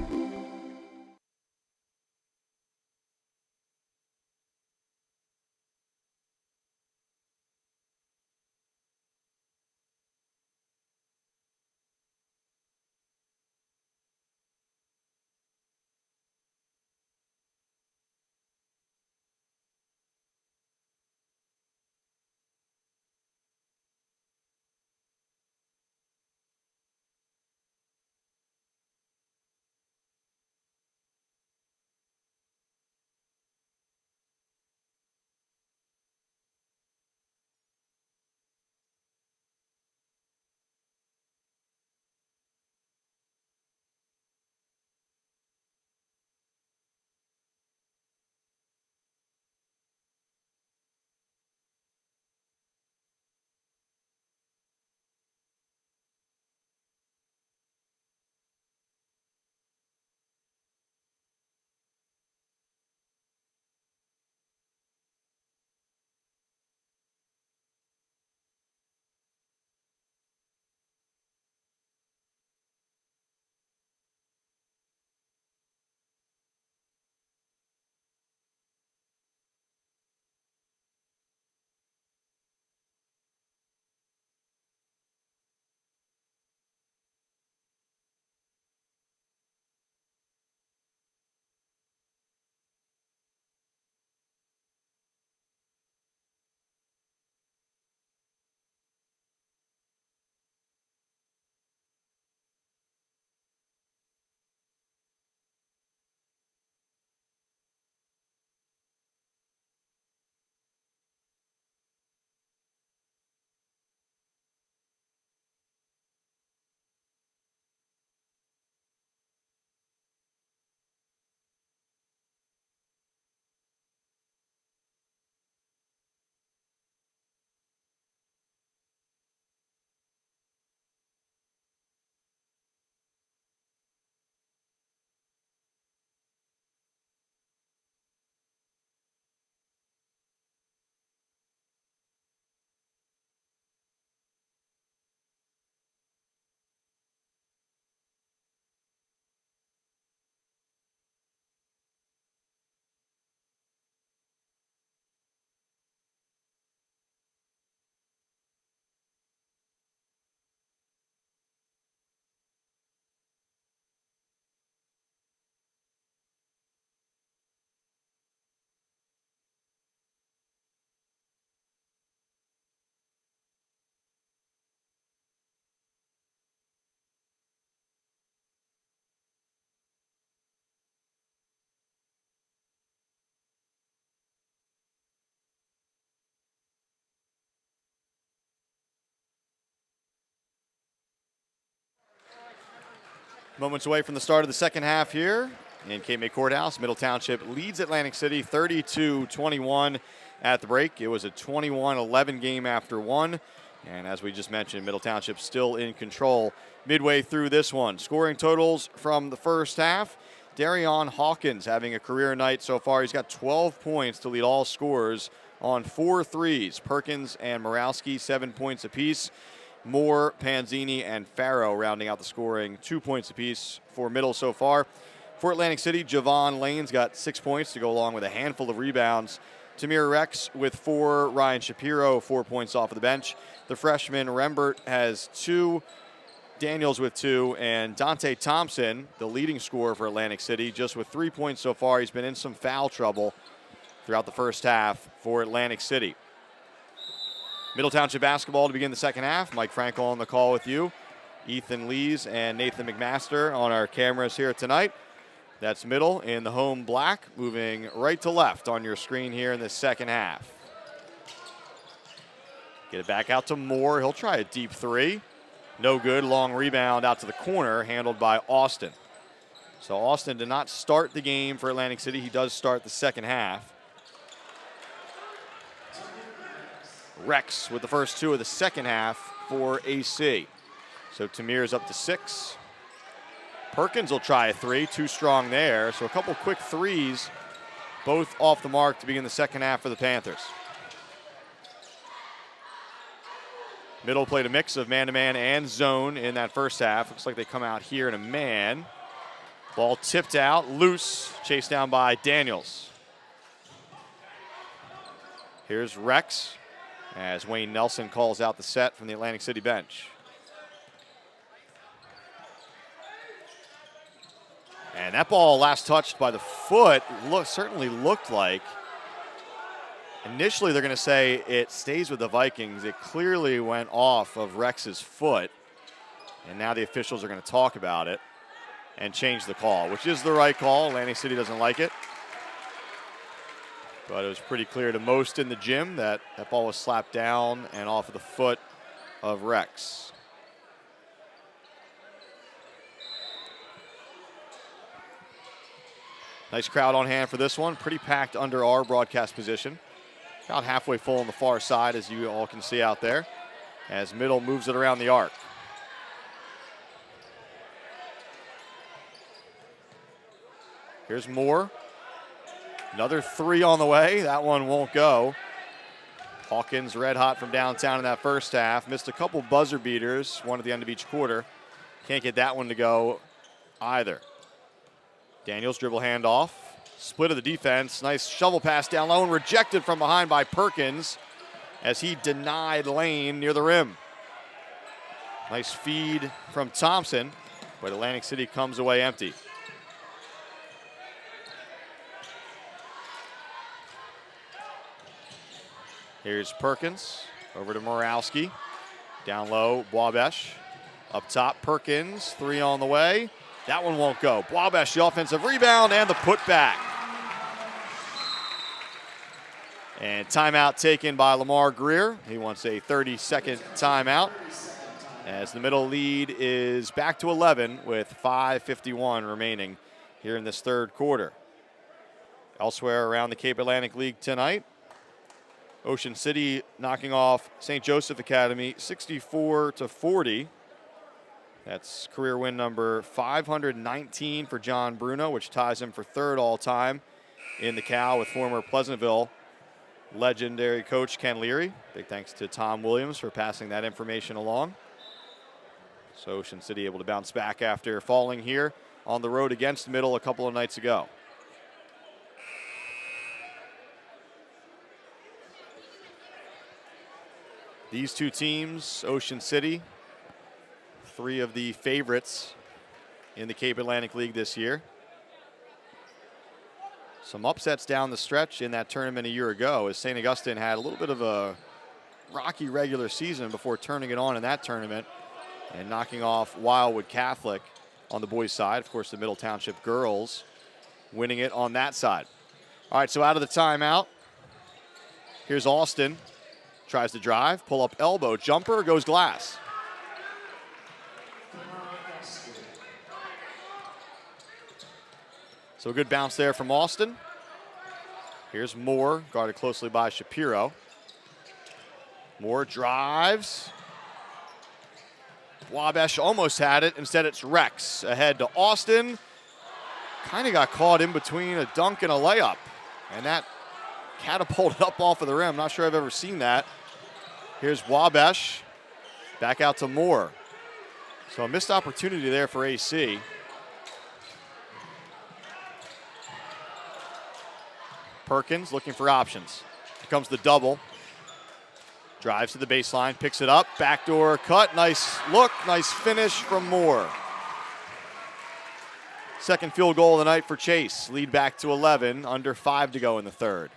Moments away from the start of the second half here in Cape May Courthouse. Middle Township leads Atlantic City 32-21 at the break. It was a 21-11 game after one. And as we just mentioned, Middle Township still in control midway through this one. Scoring totals from the first half. Darion Hawkins having a career night so far. He's got 12 points to lead all scorers on 4 threes. Perkins and Morowski, 7 points apiece. Moore, Panzini, and Farrow rounding out the scoring, 2 points apiece for Middle so far. For Atlantic City, Javon Lane's got 6 points to go along with a handful of rebounds. Tamir Rex with 4, Ryan Shapiro 4 points off of the bench. The freshman Rembert has 2, Daniels with 2, and Dante Thompson, the leading scorer for Atlantic City, just with 3 points so far. He's been in some foul trouble throughout the first half for Atlantic City. Middle Township basketball to begin the second half. Mike Frankel on the call with you. Ethan Lees and Nathan McMaster on our cameras here tonight. That's Middle in the home black, moving right to left on your screen here in the second half. Get it back out to Moore. He'll try a deep 3. No good. Long rebound out to the corner, handled by Austin. So Austin did not start the game for Atlantic City. He does start the second half. Rex with the first 2 of the second half for AC. So Tamir's up to 6. Perkins will try a 3, too strong there. So a couple quick threes, both off the mark to begin the second half for the Panthers. Middle played a mix of man-to-man and zone in that first half. Looks like they come out here in a man. Ball tipped out, loose, chased down by Daniels. Here's Rex as Wayne Nelson calls out the set from the Atlantic City bench. And that ball last touched by the foot certainly looked like. Initially they're going to say it stays with the Vikings. It clearly went off of Rex's foot. And now the officials are going to talk about it and change the call, which is the right call. Atlantic City doesn't like it. But it was pretty clear to most in the gym that that ball was slapped down and off of the foot of Rex. Nice crowd on hand for this one. Pretty packed under our broadcast position. About halfway full on the far side, as you all can see out there, as Middle moves it around the arc. Here's Moore. Another 3 on the way. That one won't go. Hawkins red hot from downtown in that first half. Missed a couple buzzer beaters, one at the end of each quarter. Can't get that one to go either. Daniels dribble handoff. Split of the defense. Nice shovel pass down low and rejected from behind by Perkins as he denied Lane near the rim. Nice feed from Thompson, but Atlantic City comes away empty. Here's Perkins over to Morowski. Down low, Wabash. Up top, Perkins, 3 on the way. That one won't go. Wabash, the offensive rebound and the putback. And timeout taken by Lamar Greer. He wants a 30-second timeout as the Middle lead is back to 11 with 5:51 remaining here in this third quarter. Elsewhere around the Cape Atlantic League tonight, Ocean City knocking off St. Joseph Academy 64-40. That's career win number 519 for John Bruno, which ties him for 3rd all-time in the Cal with former Pleasantville legendary coach Ken Leary. Big thanks to Tom Williams for passing that information along. So Ocean City able to bounce back after falling here on the road against Middle a couple of nights ago. These two teams, Ocean City, 3 of the favorites in the Cape Atlantic League this year. Some upsets down the stretch in that tournament a year ago as St. Augustine had a little bit of a rocky regular season before turning it on in that tournament and knocking off Wildwood Catholic on the boys' side. Of course, the Middle Township girls winning it on that side. All right, so out of the timeout, here's Austin. Tries to drive, pull up elbow, jumper, goes glass. So a good bounce there from Austin. Here's Moore, guarded closely by Shapiro. Moore drives. Wabash almost had it. Instead, it's Rex ahead to Austin. Kind of got caught in between a dunk and a layup. And that catapulted up off of the rim. Not sure I've ever seen that. Here's Wabash. Back out to Moore. So a missed opportunity there for AC. Perkins looking for options. Here comes the double. Drives to the baseline, picks it up, backdoor cut, nice look, nice finish from Moore. Second field goal of the night for Chase. Lead back to 11, under 5 to go in the third.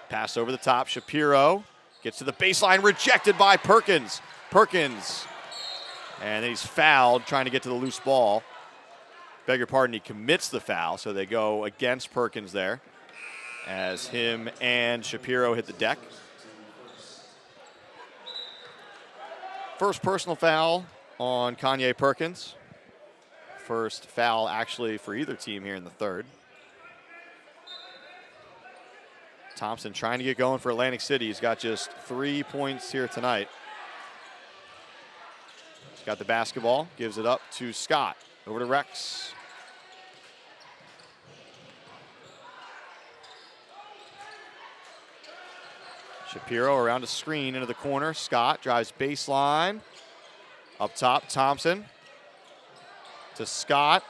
Pass over the top, Shapiro gets to the baseline, rejected by Perkins. Perkins, and he's fouled trying to get to the loose ball. Beg your pardon, he commits the foul, so they go against Perkins there as him and Shapiro hit the deck. First personal foul on Kanye Perkins. First foul actually for either team here in the third. Thompson trying to get going for Atlantic City. He's got just 3 points here tonight. He's got the basketball, gives it up to Scott. Over to Rex. Shapiro around a screen into the corner. Scott drives baseline. Up top, Thompson. To Scott.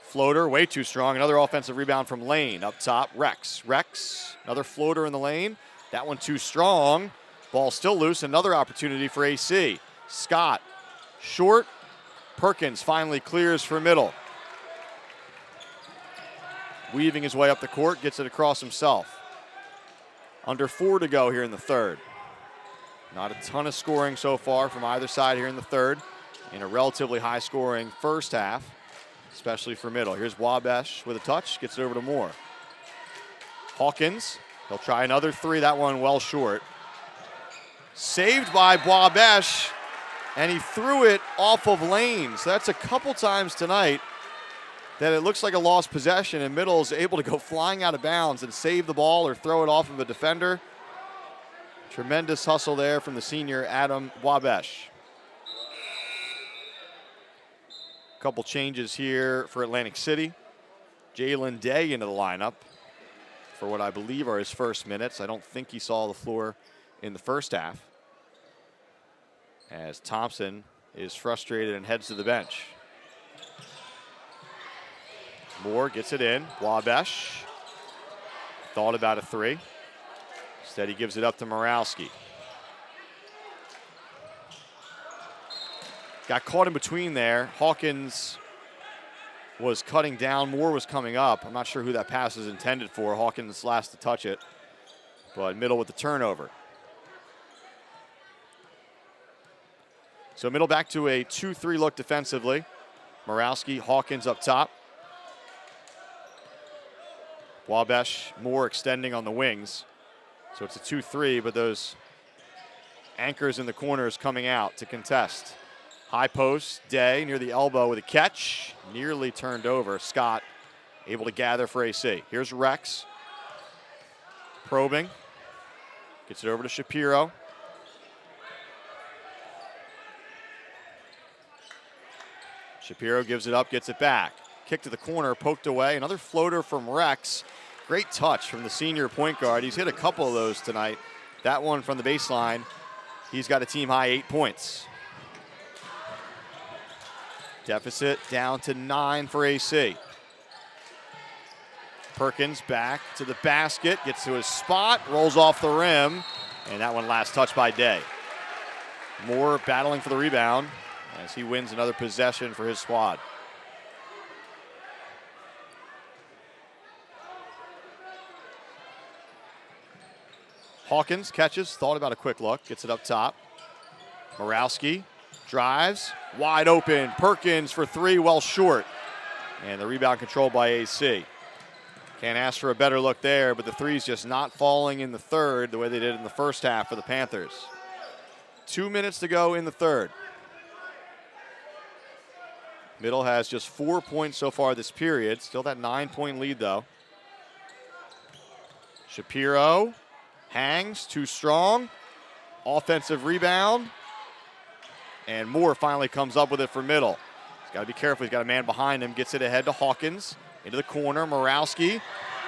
Floater, way too strong. Another offensive rebound from Lane. Up top, Rex. Rex, another floater in the lane. That one too strong. Ball still loose. Another opportunity for AC. Scott, short. Perkins finally clears for middle. Weaving his way up the court, gets it across himself. Under 4 to go here in the third. Not a ton of scoring so far from either side here in the third. In a relatively high-scoring first half, especially for middle. Here's Wabash with a touch, gets it over to Moore. Hawkins, he'll try another three, that one well short. Saved by Wabash, and he threw it off of Lane. So that's a couple times tonight that it looks like a lost possession, and Middle is able to go flying out of bounds and save the ball or throw it off of a defender. Tremendous hustle there from the senior Adam Wabash. Couple changes here for Atlantic City. Jalen Day into the lineup for what I believe are his first minutes. I don't think he saw the floor in the first half, as Thompson is frustrated and heads to the bench. Moore gets it in. Wabash thought about a three. Instead, he gives it up to Moralski. Got caught in between there. Hawkins was cutting down. Moore was coming up. I'm not sure who that pass is intended for. Hawkins last to touch it, but Middle with the turnover. So Middle back to a 2-3 look defensively. Moralski, Hawkins up top. Wabash, Moore extending on the wings. So it's a 2-3, but those anchors in the corners coming out to contest. High post, Day near the elbow with a catch. Nearly turned over. Scott able to gather for AC. Here's Rex. Probing. Gets it over to Shapiro. Shapiro gives it up, gets it back. Kick to the corner, poked away. Another floater from Rex. Great touch from the senior point guard. He's hit a couple of those tonight. That one from the baseline, he's got a team high 8 points. Deficit down to 9 for AC. Perkins back to the basket, gets to his spot, rolls off the rim, and that one last touch by Day. Moore battling for the rebound as he wins another possession for his squad. Hawkins catches, thought about a quick look, gets it up top. Moralski drives, wide open. Perkins for three, well short. And the rebound controlled by AC. Can't ask for a better look there, but the three's just not falling in the third the way they did in the first half for the Panthers. 2 minutes to go in the third. Middle has just 4 points so far this period. Still that 9-point lead, though. Shapiro hangs, too strong. Offensive rebound. And Moore finally comes up with it for Middle. He's got to be careful. He's got a man behind him. Gets it ahead to Hawkins. Into the corner. Morawski.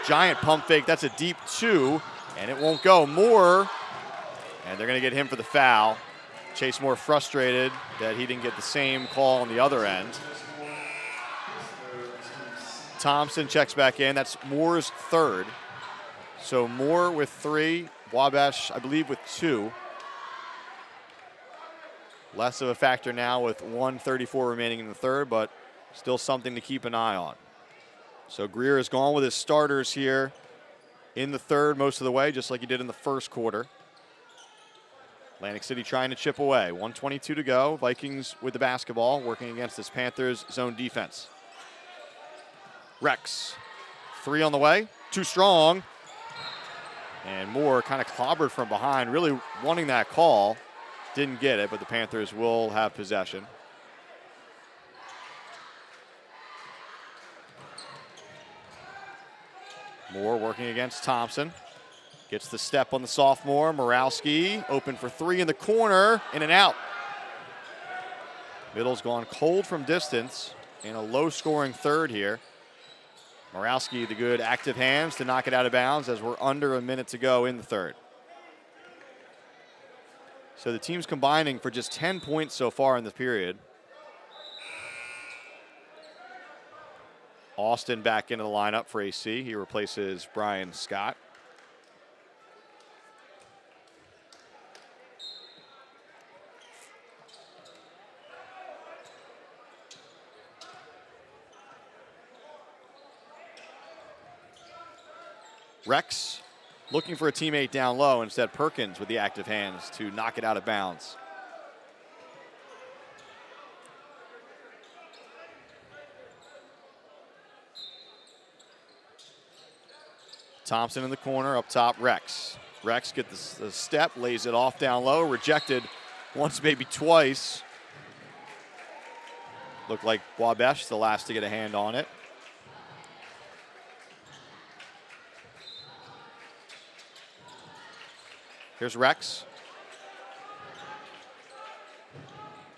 Giant pump fake. That's a deep 2. And it won't go. Moore. And they're going to get him for the foul. Chase Moore frustrated that he didn't get the same call on the other end. Thompson checks back in. That's Moore's third. So Moore with 3. Wabash, I believe, with 2. Less of a factor now with 1:34 remaining in the third, but still something to keep an eye on. So Greer has gone with his starters here in the third most of the way, just like he did in the first quarter. Atlantic City trying to chip away. 1:22 to go. Vikings with the basketball, working against this Panthers zone defense. Rex, 3 on the way. Too strong. And Moore kind of clobbered from behind, really wanting that call. Didn't get it, but the Panthers will have possession. Moore working against Thompson. Gets the step on the sophomore. Morawski open for 3 in the corner. In and out. Middle's gone cold from distance in a low-scoring third here. Morawski, the good active hands to knock it out of bounds as we're under a minute to go in the third. So the team's combining for just 10 points so far in the period. Austin back into the lineup for AC. He replaces Brian Scott. Rex looking for a teammate down low. Instead, Perkins with the active hands to knock it out of bounds. Thompson in the corner, up top, Rex. Rex gets the step, lays it off down low, rejected once, maybe twice. Looked like Wabash the last to get a hand on it. Here's Rex.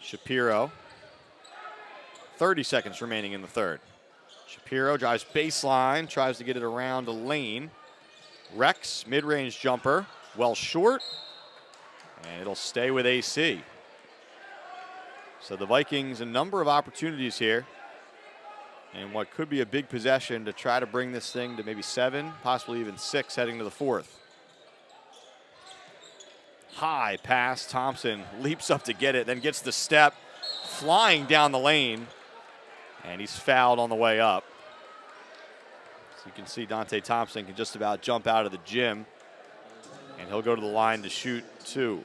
Shapiro. 30 seconds remaining in the third. Shapiro drives baseline, tries to get it around a lane. Rex, mid-range jumper, well short, and it'll stay with AC. So the Vikings, a number of opportunities here, and what could be a big possession to try to bring this thing to maybe 7, possibly even 6 heading to the fourth. High pass, Thompson leaps up to get it, then gets the step, flying down the lane, and he's fouled on the way up. So you can see Dante Thompson can just about jump out of the gym, and he'll go to the line to shoot 2.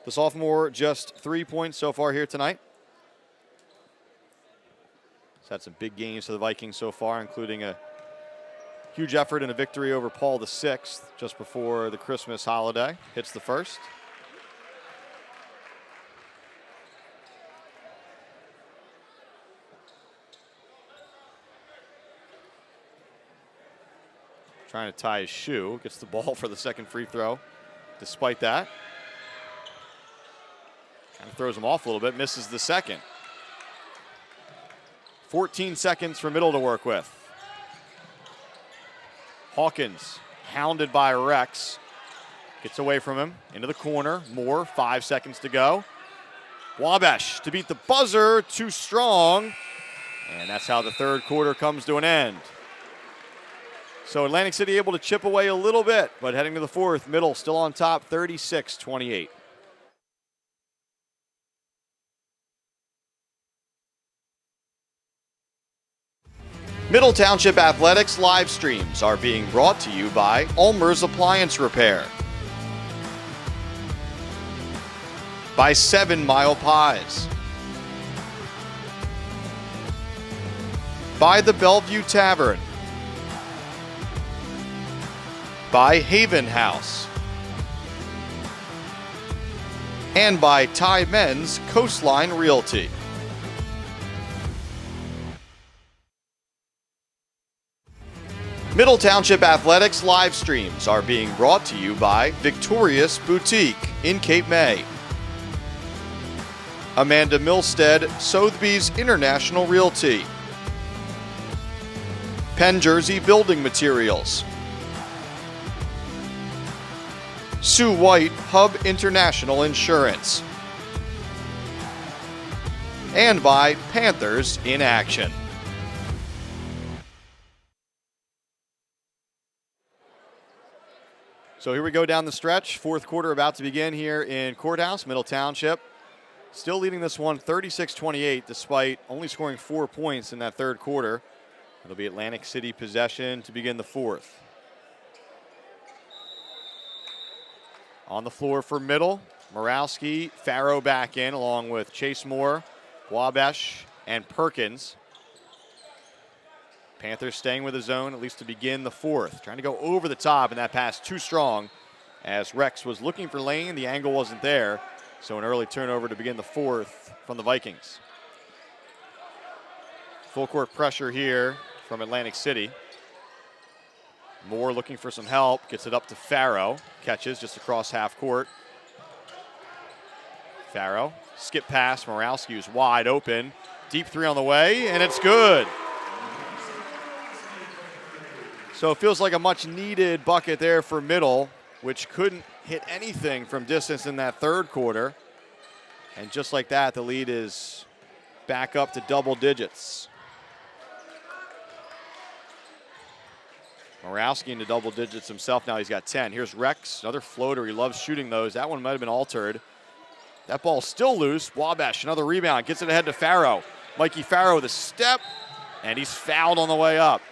The sophomore just 3 points so far here tonight. He's had some big games for the Vikings so far, including a huge effort in a victory over Paul VI just before the Christmas holiday. Hits the first. Trying to tie his shoe. Gets the ball for the second free throw. Despite that, kind of throws him off a little bit. Misses the second. 14 seconds for Middle to work with. Hawkins, hounded by Rex, gets away from him, into the corner. Moore, 5 seconds to go. Wabash to beat the buzzer, too strong. And that's how the third quarter comes to an end. So Atlantic City able to chip away a little bit, but heading to the fourth, Middle still on top, 36-28. Middle Township Athletics live streams are being brought to you by ULMER'S Appliance Repair, by 7 Mile Pies, by the Bellevue Tavern, by Haven House, and by MENZ Coastline Realty. Middle Township Athletics live streams are being brought to you by Victorious Boutique in Cape May, Amanda Milstead, Sotheby's International Realty, Penn Jersey Building Materials, Sue White Hub International Insurance, and by Panthers in Action. So here we go down the stretch. Fourth quarter about to begin here in Courthouse, Middle Township. Still leading this one 36-28 despite only scoring 4 points in that third quarter. It'll be Atlantic City possession to begin the fourth. On the floor for Middle, Morawski, Farrow back in along with Chase Moore, Wabash, and Perkins. Panthers staying with the zone at least to begin the fourth. Trying to go over the top, and that pass too strong as Rex was looking for lane. The angle wasn't there, so an early turnover to begin the fourth from the Vikings. Full court pressure here from Atlantic City. Moore looking for some help, gets it up to Farrow. Catches just across half court. Farrow, skip pass, Morawski is wide open. Deep three on the way, and it's good. So it feels like a much needed bucket there for Middle, which couldn't hit anything from distance in that third quarter. And just like that, the lead is back up to double digits. Morawski into double digits himself now. He's got 10. Here's Rex, another floater. He loves shooting those. That one might have been altered. That ball's still loose. Wabash, another rebound. Gets it ahead to Farrow. Mikey Farrow with a step, and he's fouled on the way up.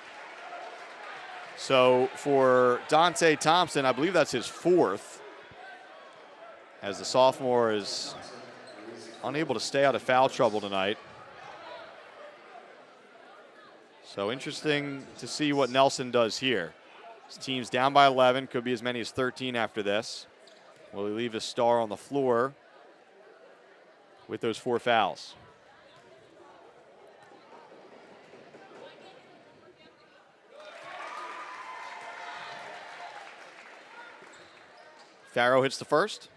So for Dante Thompson, I believe that's his fourth, as the sophomore is unable to stay out of foul trouble tonight. So interesting to see what Nelson does here. His team's down by 11, could be as many as 13 after this. Will he leave his star on the floor with those 4 fouls? Farrow hits the first.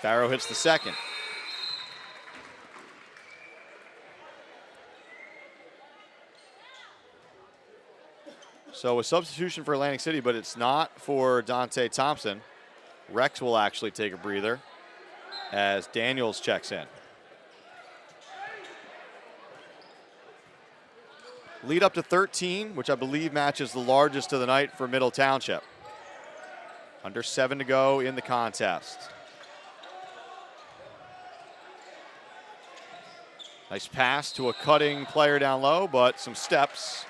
Farrow hits the second. So a substitution for Atlantic City, but it's not for Dante Thompson. Rex will actually take a breather as Daniels checks in. Lead up to 13, which I believe matches the largest of the night for Middle Township. Under 7 to go in the contest. Nice pass to a cutting player down low, but some steps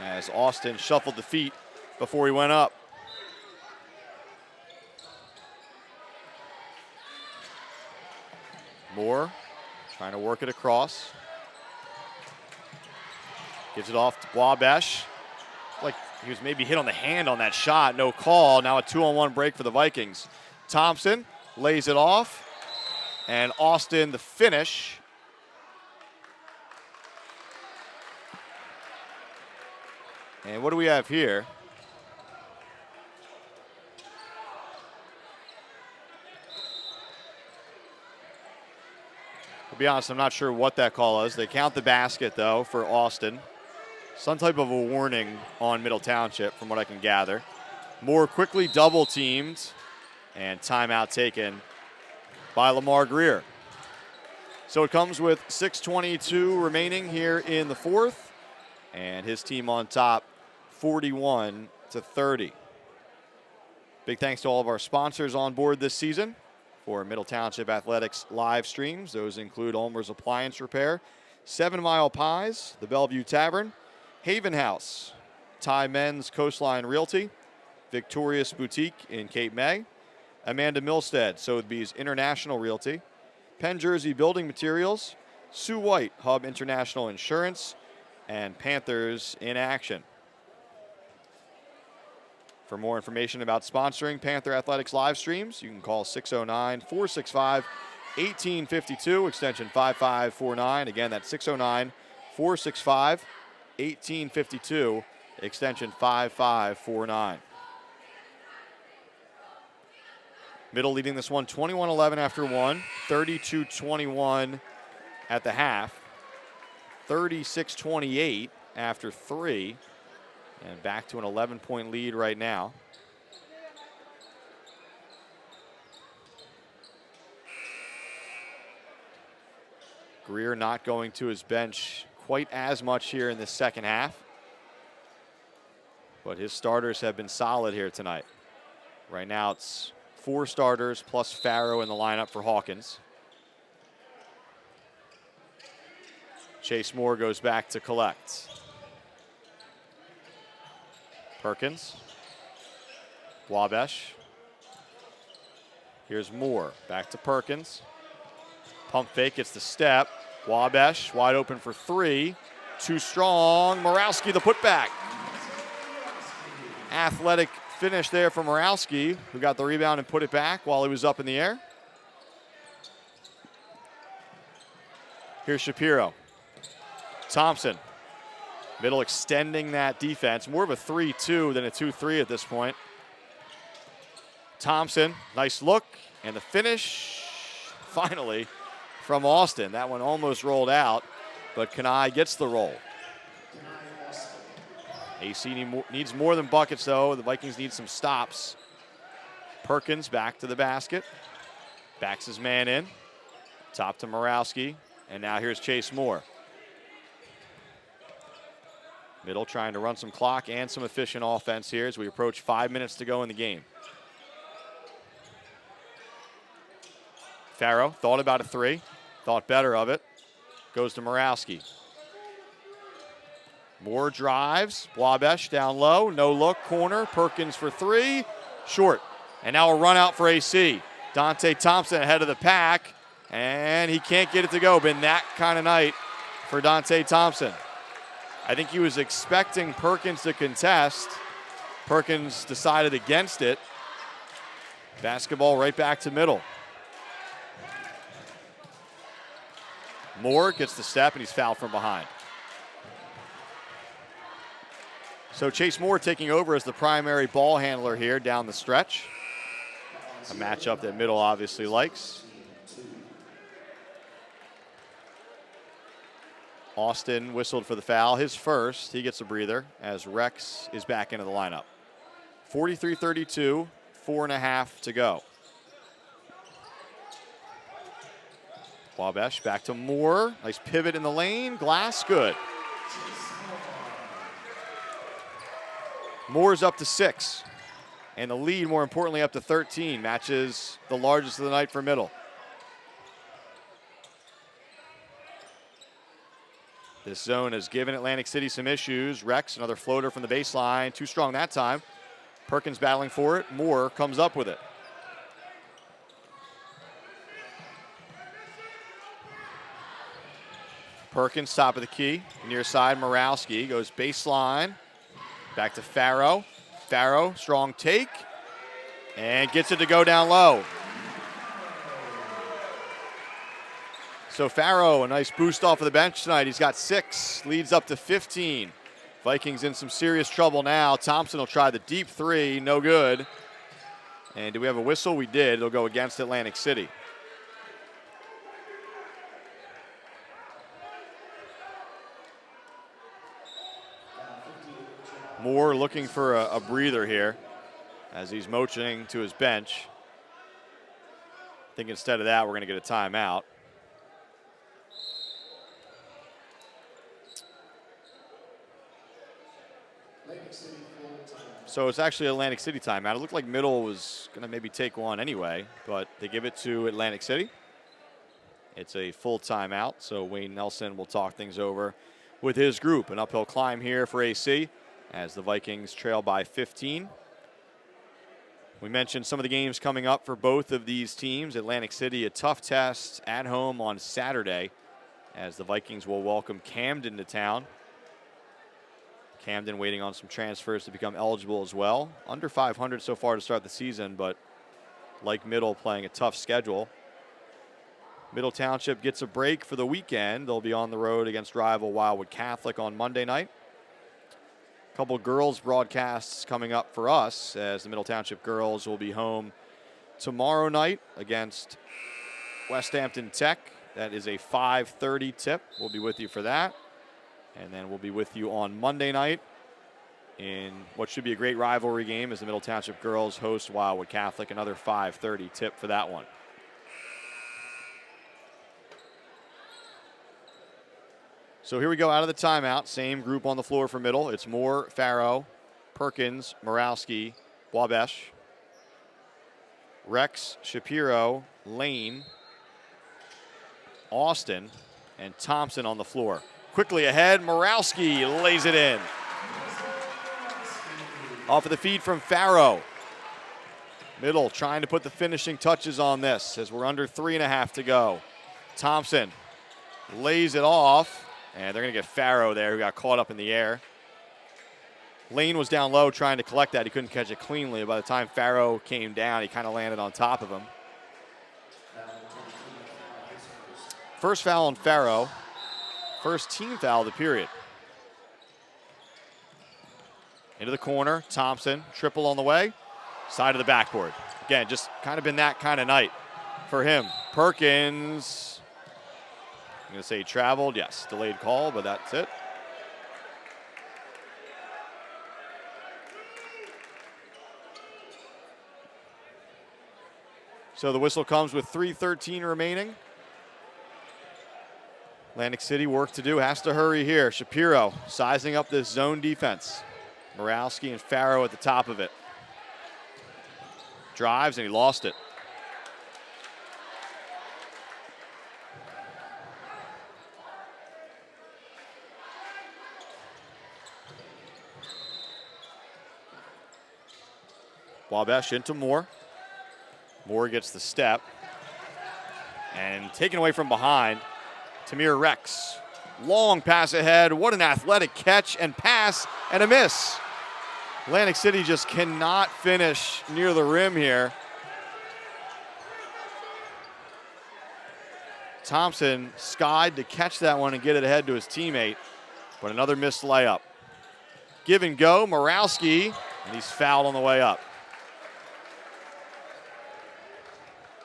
as Austin shuffled the feet before he went up. Moore trying to work it across. Gives it off to Wabash. Like he was maybe hit on the hand on that shot. No call. Now a 2-on-1 break for the Vikings. Thompson lays it off. And Austin the finish. And what do we have here? To be honest, I'm not sure what that call is. They count the basket, though, for Austin. Some type of a warning on Middle Township, from what I can gather. Moore quickly double-teamed, and timeout taken by Lamar Greer. So it comes with 6:22 remaining here in the fourth, and his team on top, 41-30. Big thanks to all of our sponsors on board this season for Middle Township Athletics live streams. Those include ULMER'S Appliance Repair, 7 Mile Pies, the Bellevue Tavern, Haven House, MENZ Coastline Realty, Victorious Boutique in Cape May, Amanda Milstead, Sotheby's International Realty, Penn Jersey Building Materials, Sue White Hub International Insurance, and Panthers in action. For more information about sponsoring Panther Athletics live streams, you can call 609-465-1852, extension 5549. Again, that's 609-465-1852, extension 5549. Middle leading this one 21-11 after one, 32-21 at the half, 36-28 after three, and back to an 11-point lead right now. Greer not going to his bench quite as much here in the second half, but his starters have been solid here tonight. Right now it's 4 starters plus Farrow in the lineup for Hawkins. Chase Moore goes back to collect. Perkins. Wabash. Here's Moore. Back to Perkins. Pump fake, gets the step. Wabash wide open for 3. Too strong. Morawski the putback. Athletic finish there from Morawski, who got the rebound and put it back while he was up in the air. Here's Shapiro. Thompson. Middle extending that defense. More of a 3-2 than a 2-3 at this point. Thompson, nice look. And the finish, finally, from Austin. That one almost rolled out, but Kanai gets the roll. AC needs more than buckets, though. The Vikings need some stops. Perkins back to the basket. Backs his man in. Top to Morawski. And now here's Chase Moore. Middle trying to run some clock and some efficient offense here as we approach 5 minutes to go in the game. Farrow thought about a 3. Thought better of it. Goes to Morawski. Moore drives. Wabash down low. No look. Corner. Perkins for 3. Short. And now a run out for AC. Dante Thompson ahead of the pack. And he can't get it to go. Been that kind of night for Dante Thompson. I think he was expecting Perkins to contest. Perkins decided against it. Basketball right back to middle. Moore gets the step, and he's fouled from behind. So Chase Moore taking over as the primary ball handler here down the stretch. A matchup that middle obviously likes. Austin whistled for the foul, his first. He gets a breather as Rex is back into the lineup. 43-32, 4.5 to go. Wabash back to Moore. Nice pivot in the lane. Glass, good. Moore's up to 6. And the lead, more importantly, up to 13. Matches the largest of the night for middle. This zone has given Atlantic City some issues. Rex, another floater from the baseline. Too strong that time. Perkins battling for it. Moore comes up with it. Perkins, top of the key. Near side, Morawski goes baseline. Back to Farrow. Farrow, strong take. And gets it to go down low. So Farrow, a nice boost off of the bench tonight. He's got 6, leads up to 15. Vikings in some serious trouble now. Thompson will try the deep 3, no good. And do we have a whistle? We did. It'll go against Atlantic City. Moore looking for a breather here as he's motioning to his bench. I think instead of that, we're going to get a timeout. So it's actually Atlantic City timeout. It looked like middle was going to maybe take one anyway, but they give it to Atlantic City. It's a full timeout, so Wayne Nelson will talk things over with his group. An uphill climb here for AC as the Vikings trail by 15. We mentioned some of the games coming up for both of these teams. Atlantic City, a tough test at home on Saturday as the Vikings will welcome Camden to town. Camden waiting on some transfers to become eligible as well. Under 500 so far to start the season, but like Middle, playing a tough schedule. Middle Township gets a break for the weekend. They'll be on the road against rival Wildwood Catholic on Monday night. A couple girls broadcasts coming up for us, as the Middle Township girls will be home tomorrow night against West Hampton Tech. That is a 5:30 tip. We'll be with you for that. And then we'll be with you on Monday night in what should be a great rivalry game as the Middle Township girls host Wildwood Catholic. Another 5:30 tip for that one. So here we go out of the timeout. Same group on the floor for Middle. It's Moore, Farrow, Perkins, Morawski, Wabesh, Rex, Shapiro, Lane, Austin, and Thompson on the floor. Quickly ahead, Morawski lays it in. Off of the feed from Farrow. Middle trying to put the finishing touches on this as we're under 3.5 to go. Thompson lays it off, and they're going to get Farrow there, who got caught up in the air. Lane was down low trying to collect that. He couldn't catch it cleanly. By the time Farrow came down, he kind of landed on top of him. First foul on Farrow. First team foul of the period. Into the corner, Thompson, triple on the way, side of the backboard. Again, just kind of been that kind of night for him. Perkins, I'm going to say he traveled. Yes, delayed call, but that's it. So the whistle comes with 3:13 remaining. Atlantic City work to do, has to hurry here. Shapiro sizing up this zone defense. Morawski and Farrow at the top of it. Drives and he lost it. Wabesh into Moore. Moore gets the step. And taken away from behind. Tamir Rex, long pass ahead. What an athletic catch and pass and a miss. Atlantic City just cannot finish near the rim here. Thompson skied to catch that one and get it ahead to his teammate, but another missed layup. Give and go, Morawski, and he's fouled on the way up.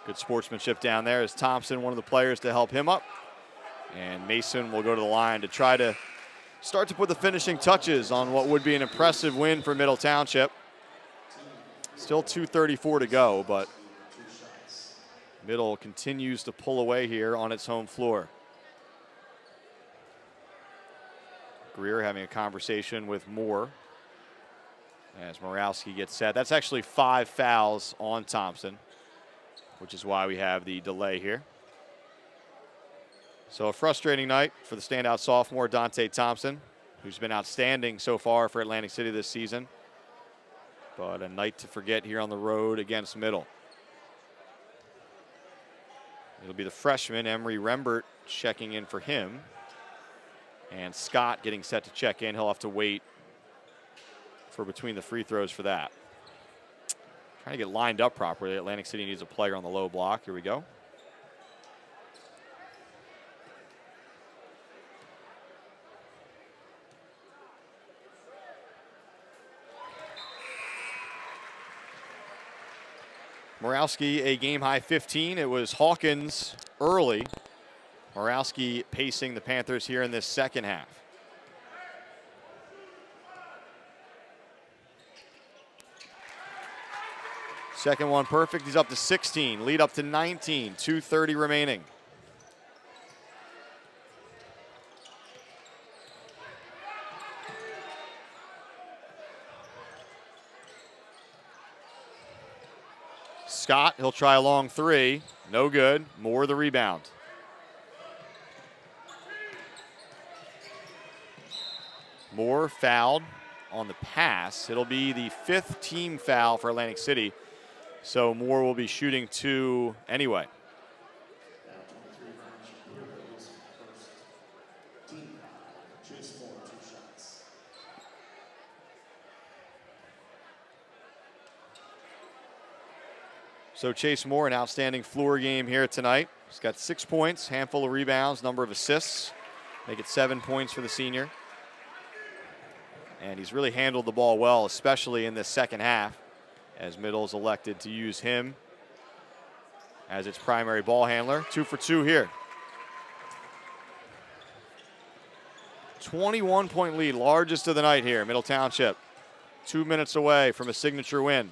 Good sportsmanship down there as Thompson, one of the players to help him up. And Mason will go to the line to try to start to put the finishing touches on what would be an impressive win for Middle Township. Still 2:34 to go, but Middle continues to pull away here on its home floor. Greer having a conversation with Moore as Morawski gets set. That's actually 5 fouls on Thompson, which is why we have the delay here. So a frustrating night for the standout sophomore, Dante Thompson, who's been outstanding so far for Atlantic City this season. But a night to forget here on the road against Middle. It'll be the freshman, Emery Rembert, checking in for him. And Scott getting set to check in. He'll have to wait for between the free throws for that. Trying to get lined up properly. Atlantic City needs a player on the low block. Here we go. Morawski, a game-high 15. It was Hawkins early. Morawski pacing the Panthers here in this second half. Second one perfect. He's up to 16. Lead up to 19. 2:30 remaining. Scott, he'll try a long three. No good. Moore the rebound. Moore fouled on the pass. It'll be the 5th team foul for Atlantic City. So Moore will be shooting 2 anyway. So Chase Moore, an outstanding floor game here tonight. He's got 6 points, handful of rebounds, number of assists. Make it 7 points for the senior. And he's really handled the ball well, especially in the second half, as Middle's elected to use him as its primary ball handler. 2 for 2 here. 21-point lead, largest of the night here, Middle Township. 2 minutes away from a signature win.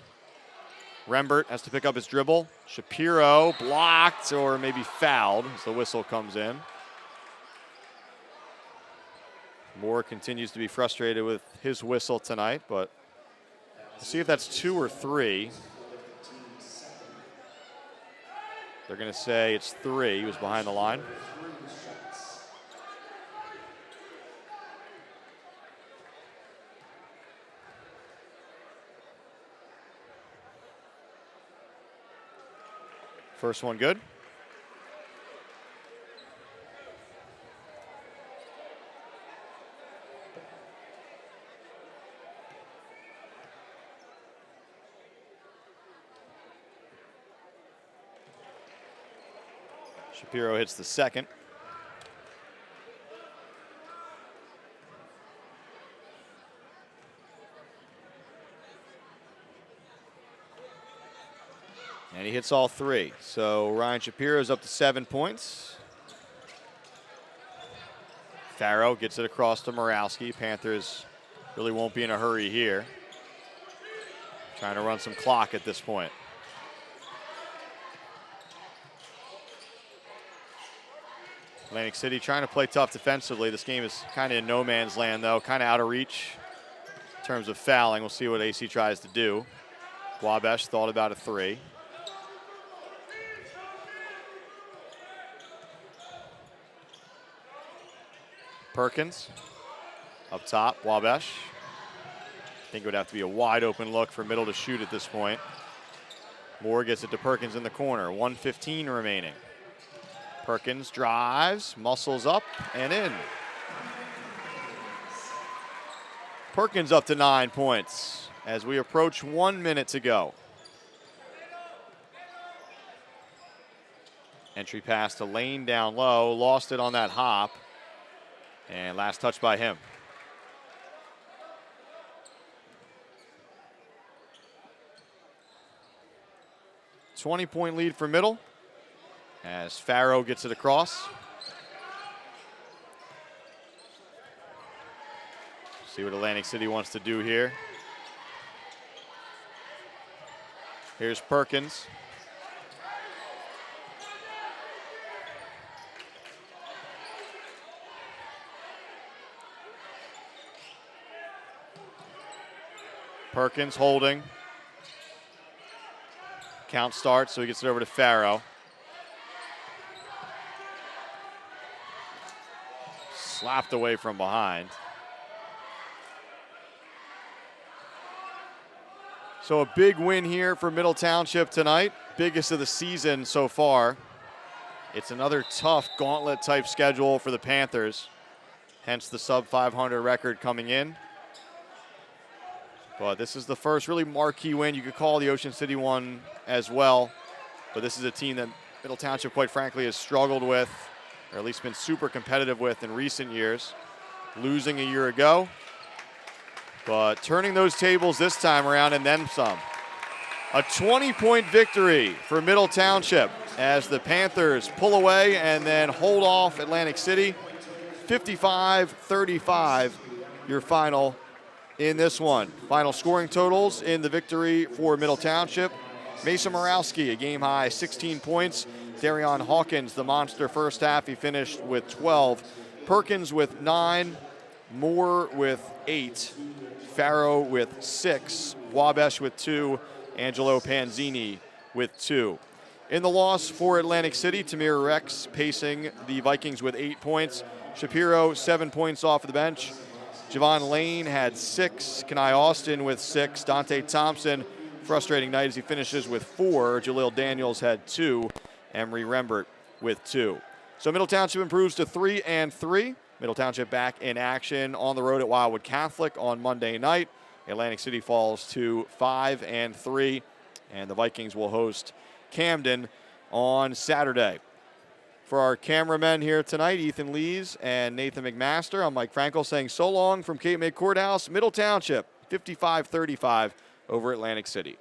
Rembert has to pick up his dribble. Shapiro blocked or maybe fouled as the whistle comes in. Moore continues to be frustrated with his whistle tonight, but we'll see if that's 2 or 3. They're going to say it's 3. He was behind the line. First one good. Shapiro hits the second. And he hits all 3. So Ryan Shapiro's up to 7 points. Farrow gets it across to Morowski. Panthers really won't be in a hurry here. Trying to run some clock at this point. Atlantic City trying to play tough defensively. This game is kind of in no man's land, though, kind of out of reach in terms of fouling. We'll see what AC tries to do. Wabash thought about a 3. Perkins up top, Wabash. I think it would have to be a wide open look for Middle to shoot at this point. Moore gets it to Perkins in the corner, 1:15 remaining. Perkins drives, muscles up and in. Perkins up to 9 points as we approach 1 minute to go. Entry pass to Lane down low, lost it on that hop. And last touch by him. "20-point lead for Middle as Farrow gets it across. See what Atlantic City wants to do here. Here's Perkins. Perkins holding. Count starts, so he gets it over to Farrow. Slapped away from behind. So a big win here for Middle Township tonight. Biggest of the season so far. It's another tough gauntlet type schedule for the Panthers. Hence the sub 500 record coming in. But this is the first really marquee win. You could call the Ocean City one as well. But this is a team that Middle Township, quite frankly, has struggled with, or at least been super competitive with in recent years. Losing a year ago, but turning those tables this time around and then some. A 20-point victory for Middle Township as the Panthers pull away and then hold off Atlantic City. 55-35, your final in this one. Final scoring totals in the victory for Middle Township. Mason Morowski, a game-high 16 points. Darion Hawkins, the monster first half, he finished with 12. Perkins with 9. Moore with 8. Farrow with 6. Wabash with 2. Angelo Panzini with 2. In the loss for Atlantic City, Tamir Rex pacing the Vikings with 8 points. Shapiro, 7 points off the bench. Javon Lane had 6. Kenai Austin with 6. Dante Thompson, frustrating night as he finishes with 4. Jalil Daniels had 2. Emery Rembert with 2. So Middle Township improves to 3-3. Middle Township back in action on the road at Wildwood Catholic on Monday night. Atlantic City falls to 5-3. and the Vikings will host Camden on Saturday. For our cameramen here tonight, Ethan Lees and Nathan McMaster, I'm Mike Frankel saying so long from Cape May Courthouse, Middle Township, 55-35 over Atlantic City.